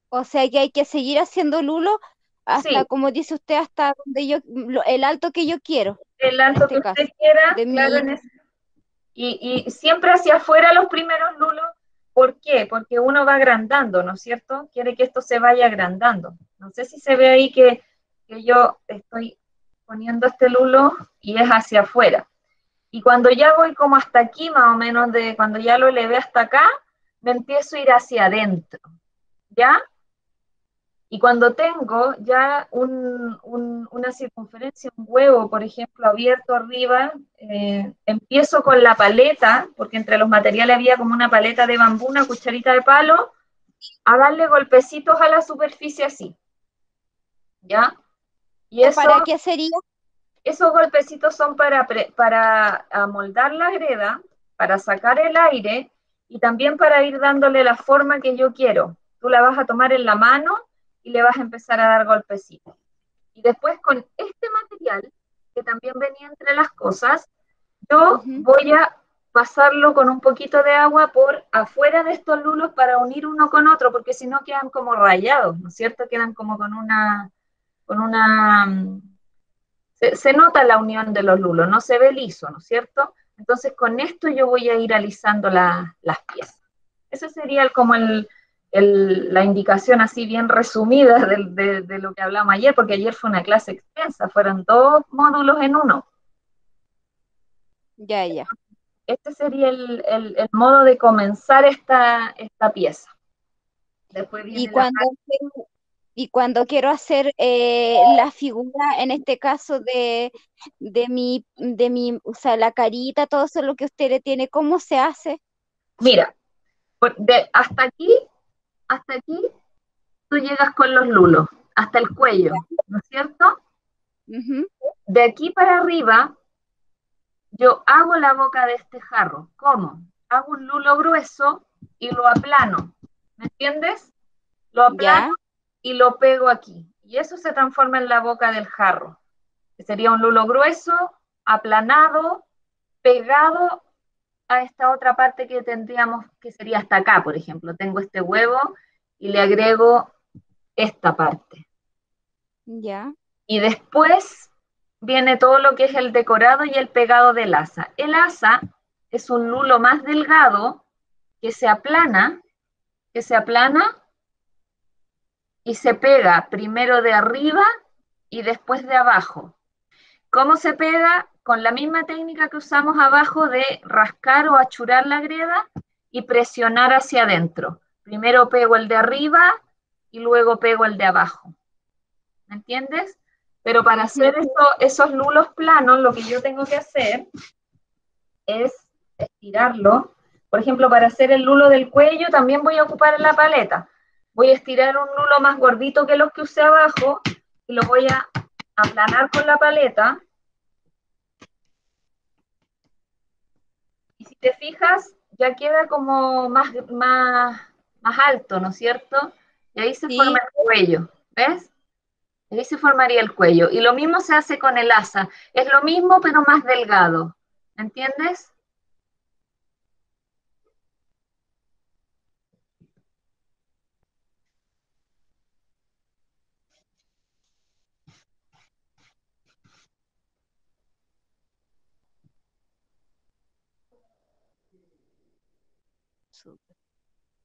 o sea que hay que seguir haciendo lulo hasta, Sí, como dice usted, hasta donde el alto que yo quiero, el en alto que este usted caso, quiera, de claro, mi, y siempre hacia afuera los primeros lulos. ¿Por qué? Porque uno va agrandando, ¿no es cierto? Quiere que esto se vaya agrandando. No sé si se ve ahí que yo estoy poniendo este lulo y es hacia afuera. Y cuando ya voy como hasta aquí, más o menos, cuando ya lo elevé hasta acá, me empiezo a ir hacia adentro, ¿ya? Y cuando tengo ya una circunferencia, un huevo, por ejemplo, abierto arriba, empiezo con la paleta, porque entre los materiales había como una paleta de bambú, una cucharita de palo, a darle golpecitos a la superficie así, ¿ya? Y ¿para qué sería? esos golpecitos son para amoldar la greda, para sacar el aire y también para ir dándole la forma que yo quiero. Tú la vas a tomar en la mano y le vas a empezar a dar golpecitos. Y después con este material, que también venía entre las cosas, yo Ujú. voy a pasarlo con un poquito de agua por afuera de estos lulos para unir uno con otro, porque si no quedan como rayados, ¿no es cierto? Quedan como se nota la unión de los lulos, no se ve liso, ¿no es cierto? Entonces con esto yo voy a ir alisando las piezas. Esa sería como la indicación así bien resumida de lo que hablamos ayer, porque ayer fue una clase extensa, fueron 2 módulos en uno. Ya, ya. Este sería el modo de comenzar esta pieza. Después Y viene la cuando, parte. y cuando quiero hacer la figura, en este caso o sea, la carita, todo eso lo que usted le tiene, ¿cómo se hace? Mira, hasta aquí tú llegas con los lulos, hasta el cuello, ¿no es cierto? Ujú. De aquí para arriba, yo hago la boca de este jarro. ¿Cómo? Hago un lulo grueso y lo aplano. ¿Me entiendes? Lo aplano Ya, y lo pego aquí. Y eso se transforma en la boca del jarro. Que sería un lulo grueso, aplanado, pegado a esta otra parte que tendríamos, que sería hasta acá, por ejemplo. Tengo este huevo y le agrego esta parte. ya, Y después viene todo lo que es el decorado y el pegado del asa. El asa es un lulo más delgado que que se aplana y se pega primero de arriba y después de abajo. ¿Cómo se pega? Con la misma técnica que usamos abajo de rascar o achurar la greda y presionar hacia adentro. Primero pego el de arriba y luego pego el de abajo. ¿Me entiendes? Pero para hacer esos lulos planos, lo que yo tengo que hacer es estirarlo. Por ejemplo, para hacer el lulo del cuello también voy a ocupar la paleta. Voy a estirar un lulo más gordito que los que usé abajo y lo voy a aplanar con la paleta. Y si te fijas, ya queda como más alto, ¿no es cierto? Y ahí se forma el cuello, ¿ves? Y ahí se formaría el cuello. Y lo mismo se hace con el asa. Es lo mismo, pero más delgado. ¿Entiendes?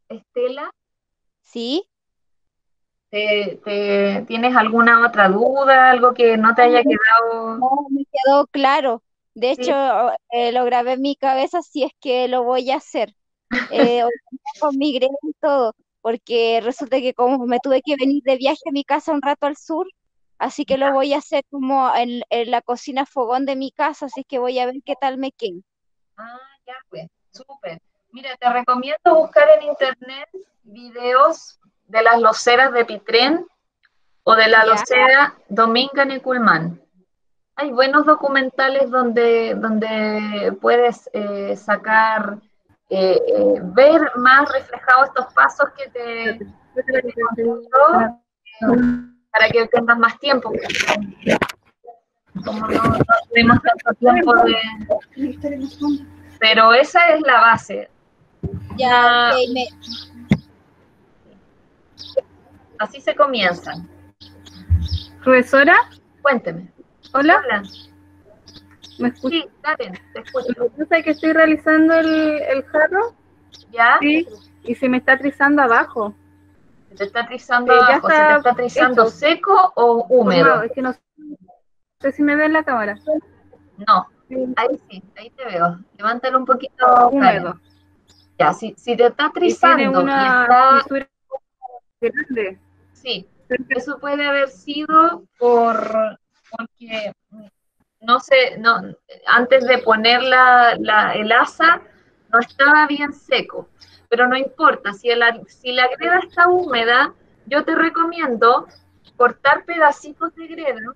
Estela, ¿Sí? ¿tienes alguna otra duda? ¿Algo que no te haya quedado? No, me quedó claro. De Sí. hecho, lo grabé en mi cabeza si es que lo voy a hacer. Hoy día con mi gremio y todo, porque resulta que como me tuve que venir de viaje a mi casa un rato al sur, así que lo voy a hacer como en la cocina fogón de mi casa, así que voy a ver qué tal me queda. Ah, ya pues, súper. Mira, te recomiendo buscar en internet videos de las loceras de Pitrén o de la ¿Ya? locera Dominga Neculman. Hay buenos documentales donde puedes sacar, ver más reflejados estos pasos que te conté yo, para que tengas más tiempo. Como no tuvimos tanto tiempo pero esa es la base. Ya, ok, Así se comienzan. Profesora, Cuénteme. hola, Hola. ¿me escucha? Sí, Karen, te escucho. Lo que pasa es que estoy realizando el jarro, ¿Ya? sí, y se me está trizando abajo. ¿Se te está trizando Ya abajo? ¿Se te está está trizando hecho, seco o húmedo? formado. Es que no sé si me ve en la cámara. No, Sí, ahí sí, ahí te veo. Levántalo un poquito, Karen. húmedo. Ya, si te está Y tiene trizando y una está, fisura grande. sí, eso puede haber sido porque no sé, no, antes de poner el asa no estaba bien seco, pero no importa, si la greda está húmeda, yo te recomiendo cortar pedacitos de greda,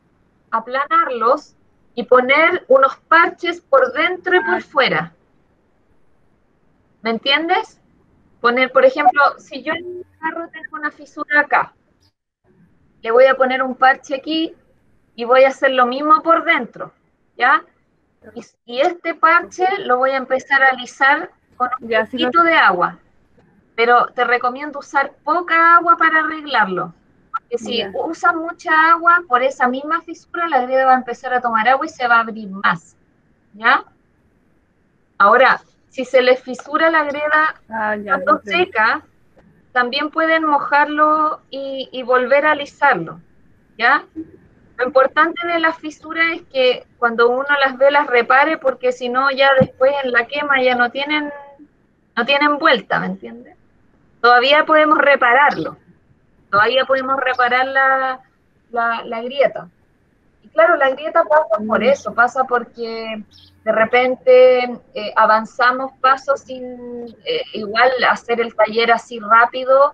aplanarlos y poner unos parches por dentro y por fuera. ¿Me entiendes? Poner, por ejemplo, si yo en mi carro tengo una fisura acá, le voy a poner un parche aquí y voy a hacer lo mismo por dentro, ¿ya? Y este parche lo voy a empezar a alisar con un Ya, sí poquito de agua, pero te recomiendo usar poca agua para arreglarlo, porque si ya. usas mucha agua, por esa misma fisura la greda va a empezar a tomar agua y se va a abrir más, ¿ya? Ahora, si se les fisura la greda Ah, ya, cuando comprendo. seca, también pueden mojarlo y volver a alisarlo, ¿ya? Lo importante de las fisuras es que cuando uno las ve las repare, porque si no ya después en la quema ya no tienen vuelta, ¿me entiendes? Todavía podemos repararlo, todavía podemos reparar la grieta. Y claro, la grieta pasa por eso, pasa porque de repente avanzamos pasos sin igual hacer el taller así rápido,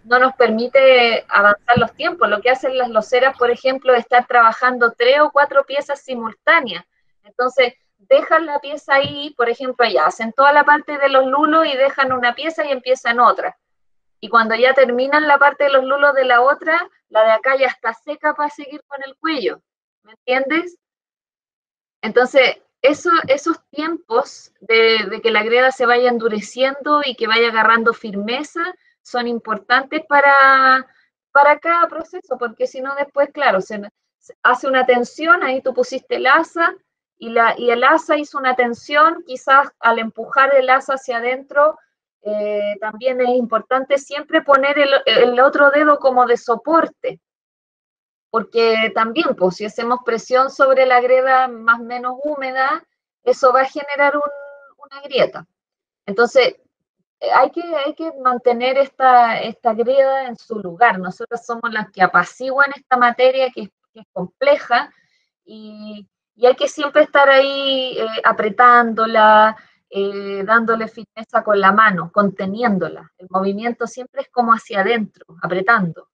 no nos permite avanzar los tiempos. Lo que hacen las loceras, por ejemplo, es estar trabajando 3 o 4 piezas simultáneas. Entonces, dejan la pieza ahí, por ejemplo, ya hacen toda la parte de los lulos y dejan una pieza y empiezan otra. Y cuando ya terminan la parte de los lulos de la otra, la de acá ya está seca para seguir con el cuello. ¿Me entiendes? Entonces, esos tiempos de que la greda se vaya endureciendo y que vaya agarrando firmeza son importantes para cada proceso, porque si no después, claro, se hace una tensión, ahí tú pusiste el asa y el asa hizo una tensión, quizás al empujar el asa hacia adentro, también es importante siempre poner el otro dedo como de soporte, porque también, pues, si hacemos presión sobre la greda más o menos húmeda, eso va a generar una grieta. Entonces, hay que mantener esta greda en su lugar. Nosotros somos las que apaciguan esta materia que es compleja y hay que siempre estar ahí apretándola, dándole firmeza con la mano, conteniéndola. El movimiento siempre es como hacia adentro, apretando.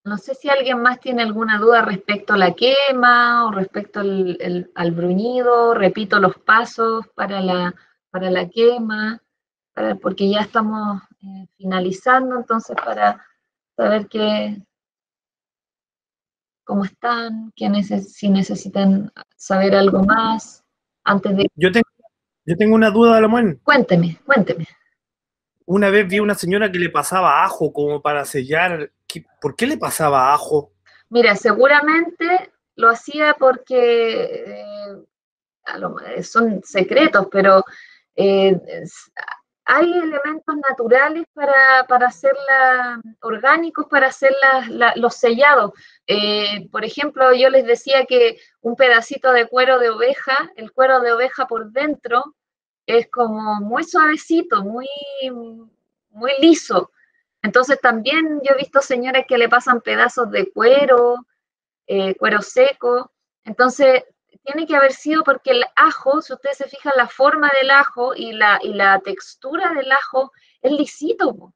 No sé si alguien más tiene alguna duda respecto a la quema o respecto al bruñido. Repito los pasos para la quema, porque ya estamos finalizando, entonces para saber cómo están, si necesitan saber algo más antes de... Yo tengo una duda, Salomón. Cuénteme, cuénteme. Una vez vi a una señora que le pasaba ajo como para sellar. ¿Por qué le pasaba ajo? Mira, seguramente lo hacía porque son secretos, pero eh, hay elementos naturales para hacerla, orgánicos para hacer los sellados. Por ejemplo, yo les decía que un pedacito de cuero de oveja, el cuero de oveja por dentro, es como muy suavecito, muy liso. Entonces también yo he visto señoras que le pasan pedazos de cuero seco. Entonces, tiene que haber sido porque el ajo, si ustedes se fijan, la forma del ajo y la textura del ajo es lisito,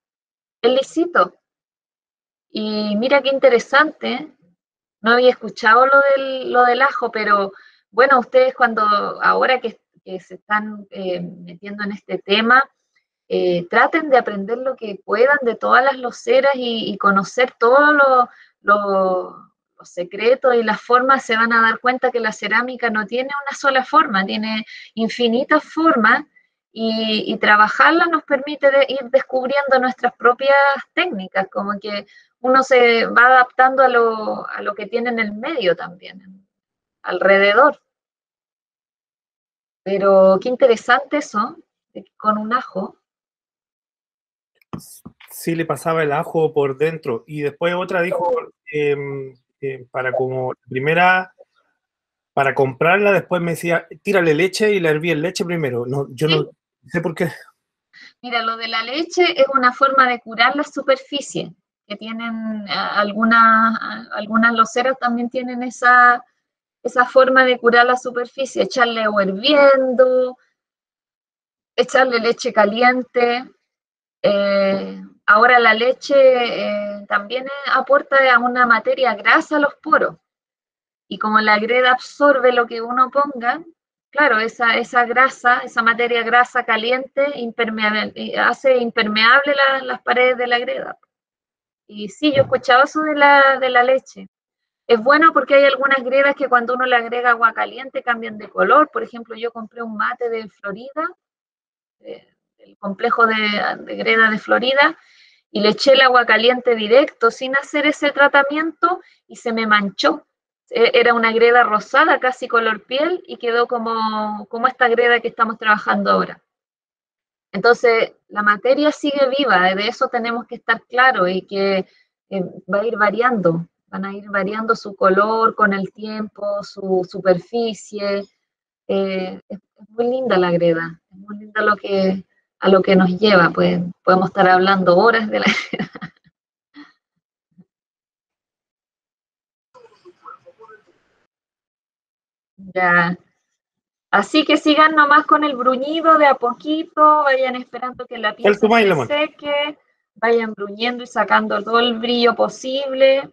es lisito. Y mira qué interesante, no había escuchado lo del ajo, pero bueno, ustedes ahora que se están metiendo en este tema, traten de aprender lo que puedan de todas las loceras y conocer todos los secretos y las formas. Se van a dar cuenta que la cerámica no tiene una sola forma, tiene infinitas formas y trabajarla nos permite ir descubriendo nuestras propias técnicas, como que uno se va adaptando a lo que tiene en el medio también, alrededor. Pero qué interesante eso, con un ajo. Sí, le pasaba el ajo por dentro. Y después otra dijo, para como primera, para comprarla, después me decía, tírale leche y la herví en leche primero. No, yo ¿Sí? no sé por qué. Mira, lo de la leche es una forma de curar la superficie, que tienen algunas loceras también tienen esa forma de curar la superficie, echarle agua hirviendo, echarle leche caliente. Ahora la leche también aporta una materia grasa a los poros. Y como la greda absorbe lo que uno ponga, claro, esa grasa, esa materia grasa caliente hace impermeable las paredes de la greda. Y sí, yo he escuchado eso de la leche. Es bueno porque hay algunas gredas que cuando uno le agrega agua caliente cambian de color. Por ejemplo, yo compré un mate de Florida, del complejo de greda de Florida, y le eché el agua caliente directo sin hacer ese tratamiento y se me manchó. Era una greda rosada, casi color piel, y quedó como esta greda que estamos trabajando ahora. Entonces, la materia sigue viva, de eso tenemos que estar claros y que va a ir variando, van a ir variando su color con el tiempo, su superficie. Es muy linda la greda, es muy linda a lo que nos lleva, pues podemos estar hablando horas de la... Ya. Así que sigan nomás con el bruñido de a poquito, vayan esperando que la ¿Cuál pieza tomáis, se Lamont? seque, vayan bruñendo y sacando todo el brillo posible.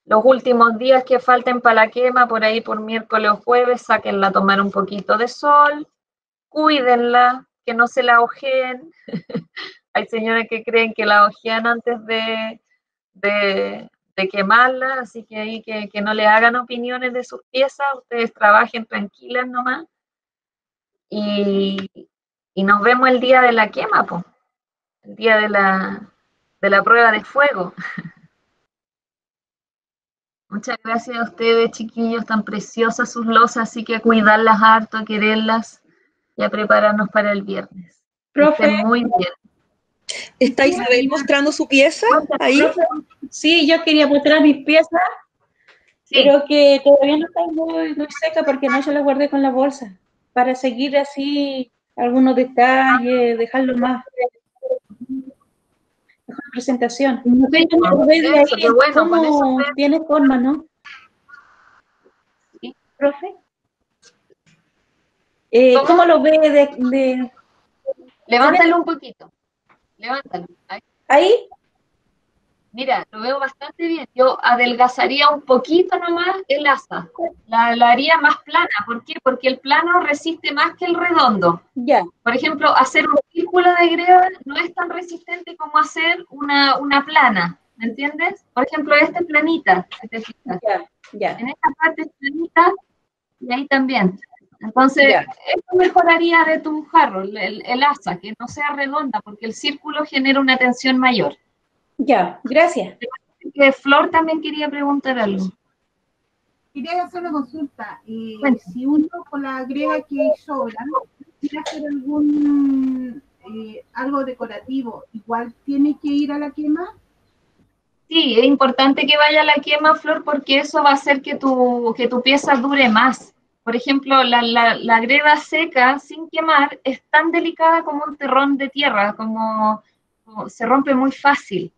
Los últimos días que falten para la quema, por ahí por miércoles o jueves, sáquenla a tomar un poquito de sol, cuídenla, que no se la ojeen. Hay señores que creen que la ojean antes de quemarla, así que ahí que no le hagan opiniones de sus piezas, ustedes trabajen tranquilas nomás. Y, y nos vemos el día de la quema, po, el día de la prueba de fuego. Muchas gracias a ustedes, chiquillos, tan preciosas sus losas, así que cuidarlas harto, quererlas. y a prepararnos para el viernes. Que Profe, estén muy bien. ¿Está Isabel mostrando su pieza ahí? profe, sí, yo quería mostrar mis piezas, Sí, pero que todavía no está muy seca porque no se las guardé con la bolsa. Para seguir así algunos detalles, dejarlo más mejor presentación. No sé, yo no lo veo de ahí, eso, qué bueno, con eso cómo tiene forma, ¿no? Sí. Profe. ¿Cómo? ¿Cómo lo ve de Levántalo un poquito. Levántalo. Ahí. ahí? Mira, lo veo bastante bien. Yo adelgazaría un poquito nomás el asa. La haría más plana. ¿Por qué? Porque el plano resiste más que el redondo. Ya, Por ejemplo, hacer un círculo de greda no es tan resistente como hacer una plana. ¿Me entiendes? Por ejemplo, esta es planita, si te fijas. ya. En esta parte es planita y ahí también. Entonces, Ya. esto mejoraría de tu jarro, el asa, que no sea redonda, porque el círculo genera una tensión mayor. Ya, gracias. Que Flor también quería preguntar algo. Quería hacer una consulta. Cuéntame. Si uno con la grega que sobran quiere hacer algún algo decorativo, igual tiene que ir a la quema. Sí, es importante que vaya a la quema, Flor, porque eso va a hacer que tu pieza dure más. Por ejemplo, la greda seca, sin quemar, es tan delicada como un terrón de tierra, como se rompe muy fácil.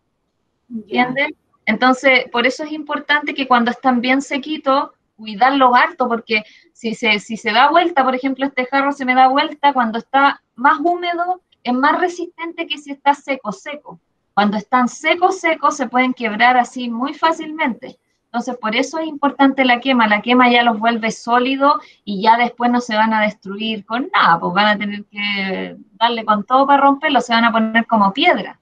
¿Entiendes? Entonces, por eso es importante que cuando están bien sequitos, cuidarlos harto, porque si se da vuelta, por ejemplo, este jarro se me da vuelta, cuando está más húmedo, es más resistente que si está seco, seco. Cuando están secos, secos, se pueden quebrar así muy fácilmente. Entonces, por eso es importante la quema ya los vuelve sólidos y ya después no se van a destruir con nada, pues van a tener que darle con todo para romperlo, se van a poner como piedra.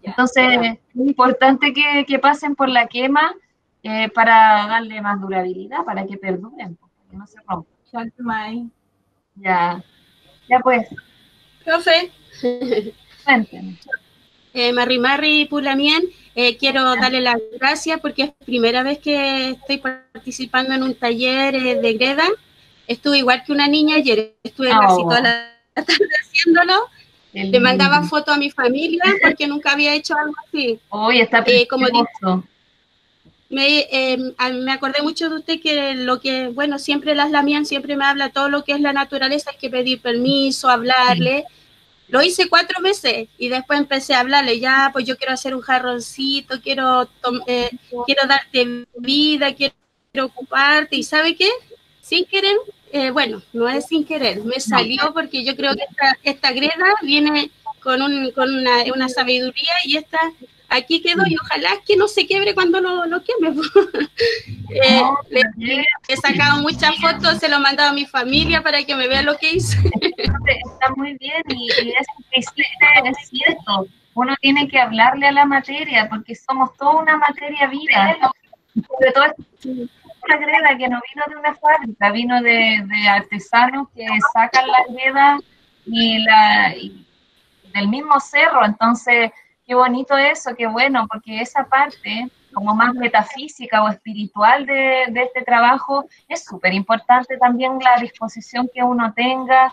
Entonces, es importante que pasen por la quema para darle más durabilidad, para que perduren, para que no se rompan. Ya pues, Profe, cuéntenme. Marri Pulamien, quiero darle las gracias porque es la primera vez que estoy participando en un taller de greda. Estuve igual que una niña ayer, estuve casi toda la tarde haciéndolo. Le mandaba fotos a mi familia porque nunca había hecho algo así. Hoy está precioso. Me acordé mucho de usted que bueno, siempre las Lamian siempre me habla todo lo que es la naturaleza, hay que pedir permiso, hablarle. Lo hice 4 meses y después empecé a hablarle, ya, pues yo quiero hacer un jarroncito, quiero darte vida, quiero ocuparte, y ¿sabe qué? Sin querer, bueno, no es sin querer, me salió porque yo creo que esta greda viene con una sabiduría y aquí quedó y ojalá que no se quiebre cuando lo queme. Le he sacado muchas fotos, se lo he mandado a mi familia para que me vea lo que hice. Está muy bien y eso que hiciste es cierto. Uno tiene que hablarle a la materia porque somos toda una materia viva. Sobre todo esta greda que no vino de una fábrica, vino de artesanos que sacan la greda y del mismo cerro. Entonces, qué bonito eso, qué bueno, porque esa parte como más metafísica o espiritual de este trabajo es súper importante también la disposición que uno tenga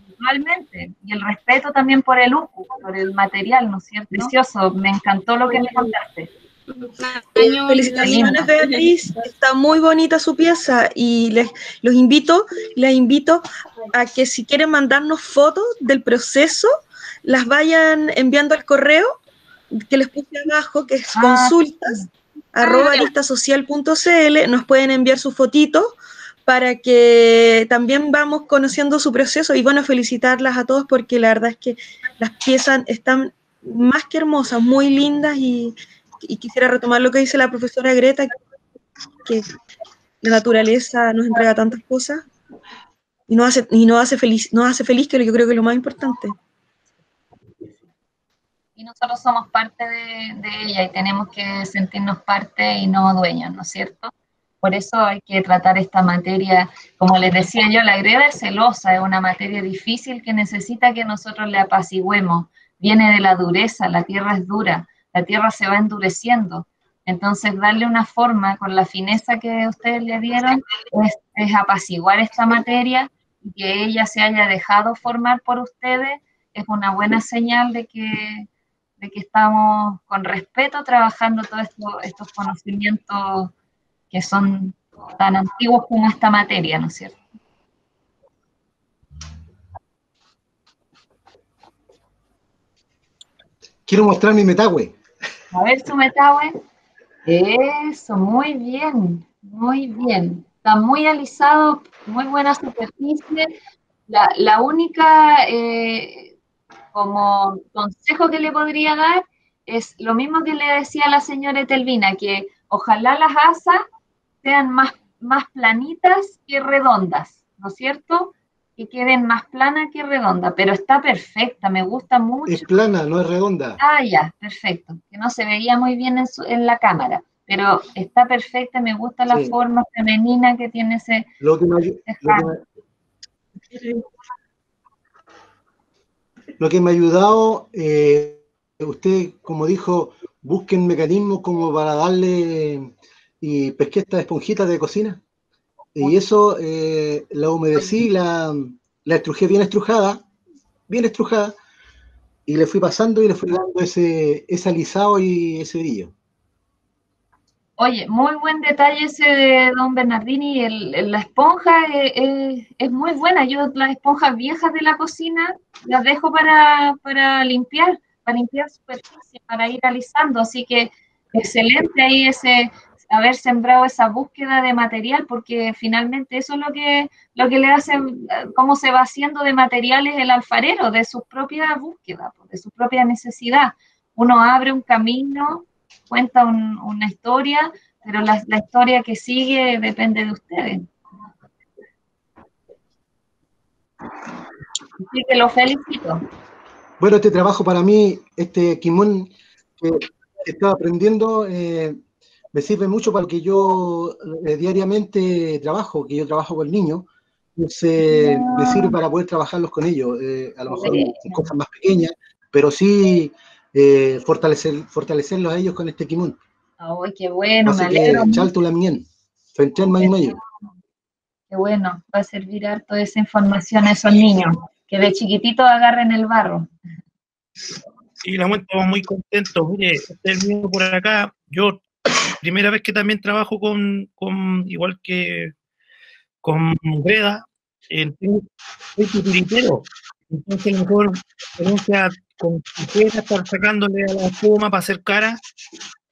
visualmente y el respeto también por el uku, por el material, ¿no es cierto? Precioso, me encantó lo que me contaste. Felicitaciones, Beatriz, está muy bonita su pieza y les invito a que si quieren mandarnos fotos del proceso, las vayan enviando al correo que les puse abajo, que es consultas@aristasocial.cl. Nos pueden enviar sus fotitos para que también vamos conociendo su proceso y bueno, felicitarlas a todos porque la verdad es que las piezas están más que hermosas, muy lindas y quisiera retomar lo que dice la profesora Greta, que la naturaleza nos entrega tantas cosas y nos hace feliz, que yo creo que es lo más importante. Y nosotros somos parte de ella y tenemos que sentirnos parte y no dueños, ¿no es cierto? Por eso hay que tratar esta materia, como les decía yo, la greda es celosa, es una materia difícil que necesita que nosotros le apaciguemos. Viene de la dureza, la tierra es dura, la tierra se va endureciendo. Entonces, darle una forma con la fineza que ustedes le dieron es apaciguar esta materia y que ella se haya dejado formar por ustedes es una buena señal de que estamos con respeto trabajando todos estos conocimientos que son tan antiguos como esta materia, ¿no es cierto? Quiero mostrar mi metahue. A ver su metahue. Eso, muy bien, muy bien. Está muy alisado, muy buena superficie. La única como consejo que le podría dar es lo mismo que le decía a la señora Etelvina, que ojalá las asas sean más planitas que redondas, ¿no es cierto? Que queden más planas que redondas, pero está perfecta, me gusta mucho. Es plana, no es redonda. Ah, ya, perfecto, que no se veía muy bien en la cámara, pero está perfecta, me gusta la forma femenina que tiene ese... Lo que me ha ayudado, usted, como dijo, busquen mecanismos como para darle y pesqué estas esponjitas de cocina. Y eso la humedecí, la estrujé bien estrujada, y le fui pasando y le fui dando ese alisado y ese brillo. Oye, muy buen detalle ese de don Bernardini. La esponja es muy buena. Yo las esponjas viejas de la cocina las dejo para limpiar superficie, para ir alisando. Así que excelente ahí haber sembrado esa búsqueda de material, porque finalmente eso es lo que le hace, cómo se va haciendo de materiales el alfarero, de su propia búsqueda, de su propia necesidad. Uno abre un camino, cuenta una historia, pero la historia que sigue depende de ustedes. Así que lo felicito. Bueno, este trabajo para mí, este kimón que estaba aprendiendo, me sirve mucho para lo que yo diariamente trabajo, que yo trabajo con niños. Entonces, me sirve para poder trabajarlos con ellos, a lo mejor en cosas más pequeñas, pero sí fortalecerlos a ellos con este kimón. ¡Ay, qué bueno! Así me alegro. Que, chaltu la mien, frente al mayo. Qué bueno, va a servir harto esa información a esos niños, que de chiquititos agarren el barro. Sí, la muestra, estamos muy contentos. Mire, termino por acá. Yo, primera vez que también trabajo igual que con Greda, soy titiritero. Entonces, mejor experiencia con tijera, estar sacándole a la espuma para hacer cara.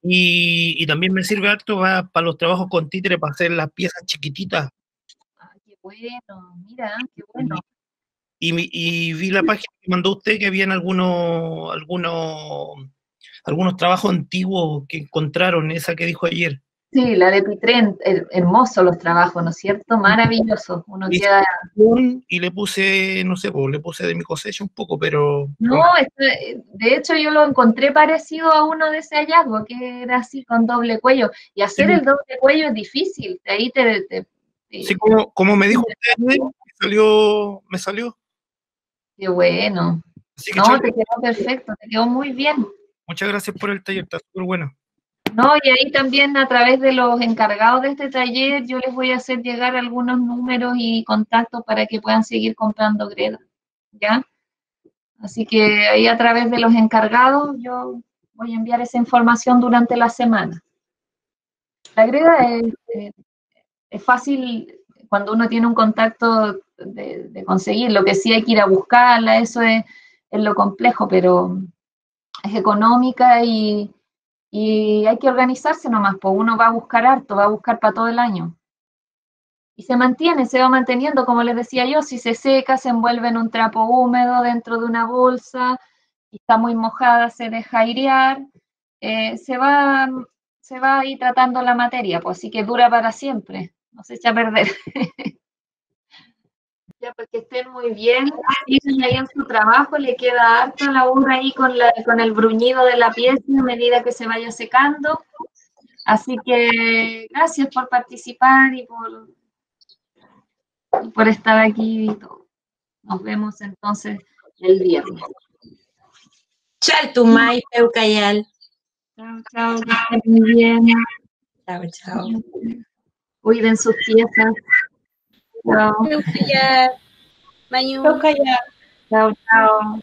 Y también me sirve harto para los trabajos con títere, para hacer las piezas chiquititas. Ah, qué bueno, mira, qué bueno. Y vi la página que mandó usted, que habían algunos trabajos antiguos que encontraron, esa que dijo ayer. Sí, la de Pitrén, hermosos los trabajos, ¿no es cierto? Maravilloso. Uno queda... Y le puse, no sé, le puse de mi cosecha un poco, pero... No, de hecho yo lo encontré parecido a uno de ese hallazgo, que era así con doble cuello. Y hacer el doble cuello es difícil, de ahí sí, como me dijo usted, me salió. Qué bueno. No, te quedó perfecto, te quedó muy bien. Muchas gracias por el taller, está súper bueno. No, y ahí también a través de los encargados de este taller yo les voy a hacer llegar algunos números y contactos para que puedan seguir comprando greda, ¿ya? Así que ahí a través de los encargados yo voy a enviar esa información durante la semana. La greda es fácil cuando uno tiene un contacto de conseguir, lo que sí hay que ir a buscarla, eso es lo complejo, pero es económica y hay que organizarse nomás, pues uno va a buscar harto, va a buscar para todo el año. Y se va manteniendo, como les decía yo, si se seca, se envuelve en un trapo húmedo dentro de una bolsa, y está muy mojada, se deja airear, se va ahí tratando la materia, pues así que dura para siempre, no se echa a perder. Ya, pues que estén muy bien, sigan ahí en su trabajo, le queda harta labor ahí con el bruñido de la pieza a medida que se vaya secando. Así que gracias por participar y por estar aquí y todo. Nos vemos entonces el viernes. Chaltumay, Peucayal. Chao, chao, que estén muy bien. Chao, chao. Cuiden sus piezas. Chao, Ya, Mañu. Toca ya. chao, chao.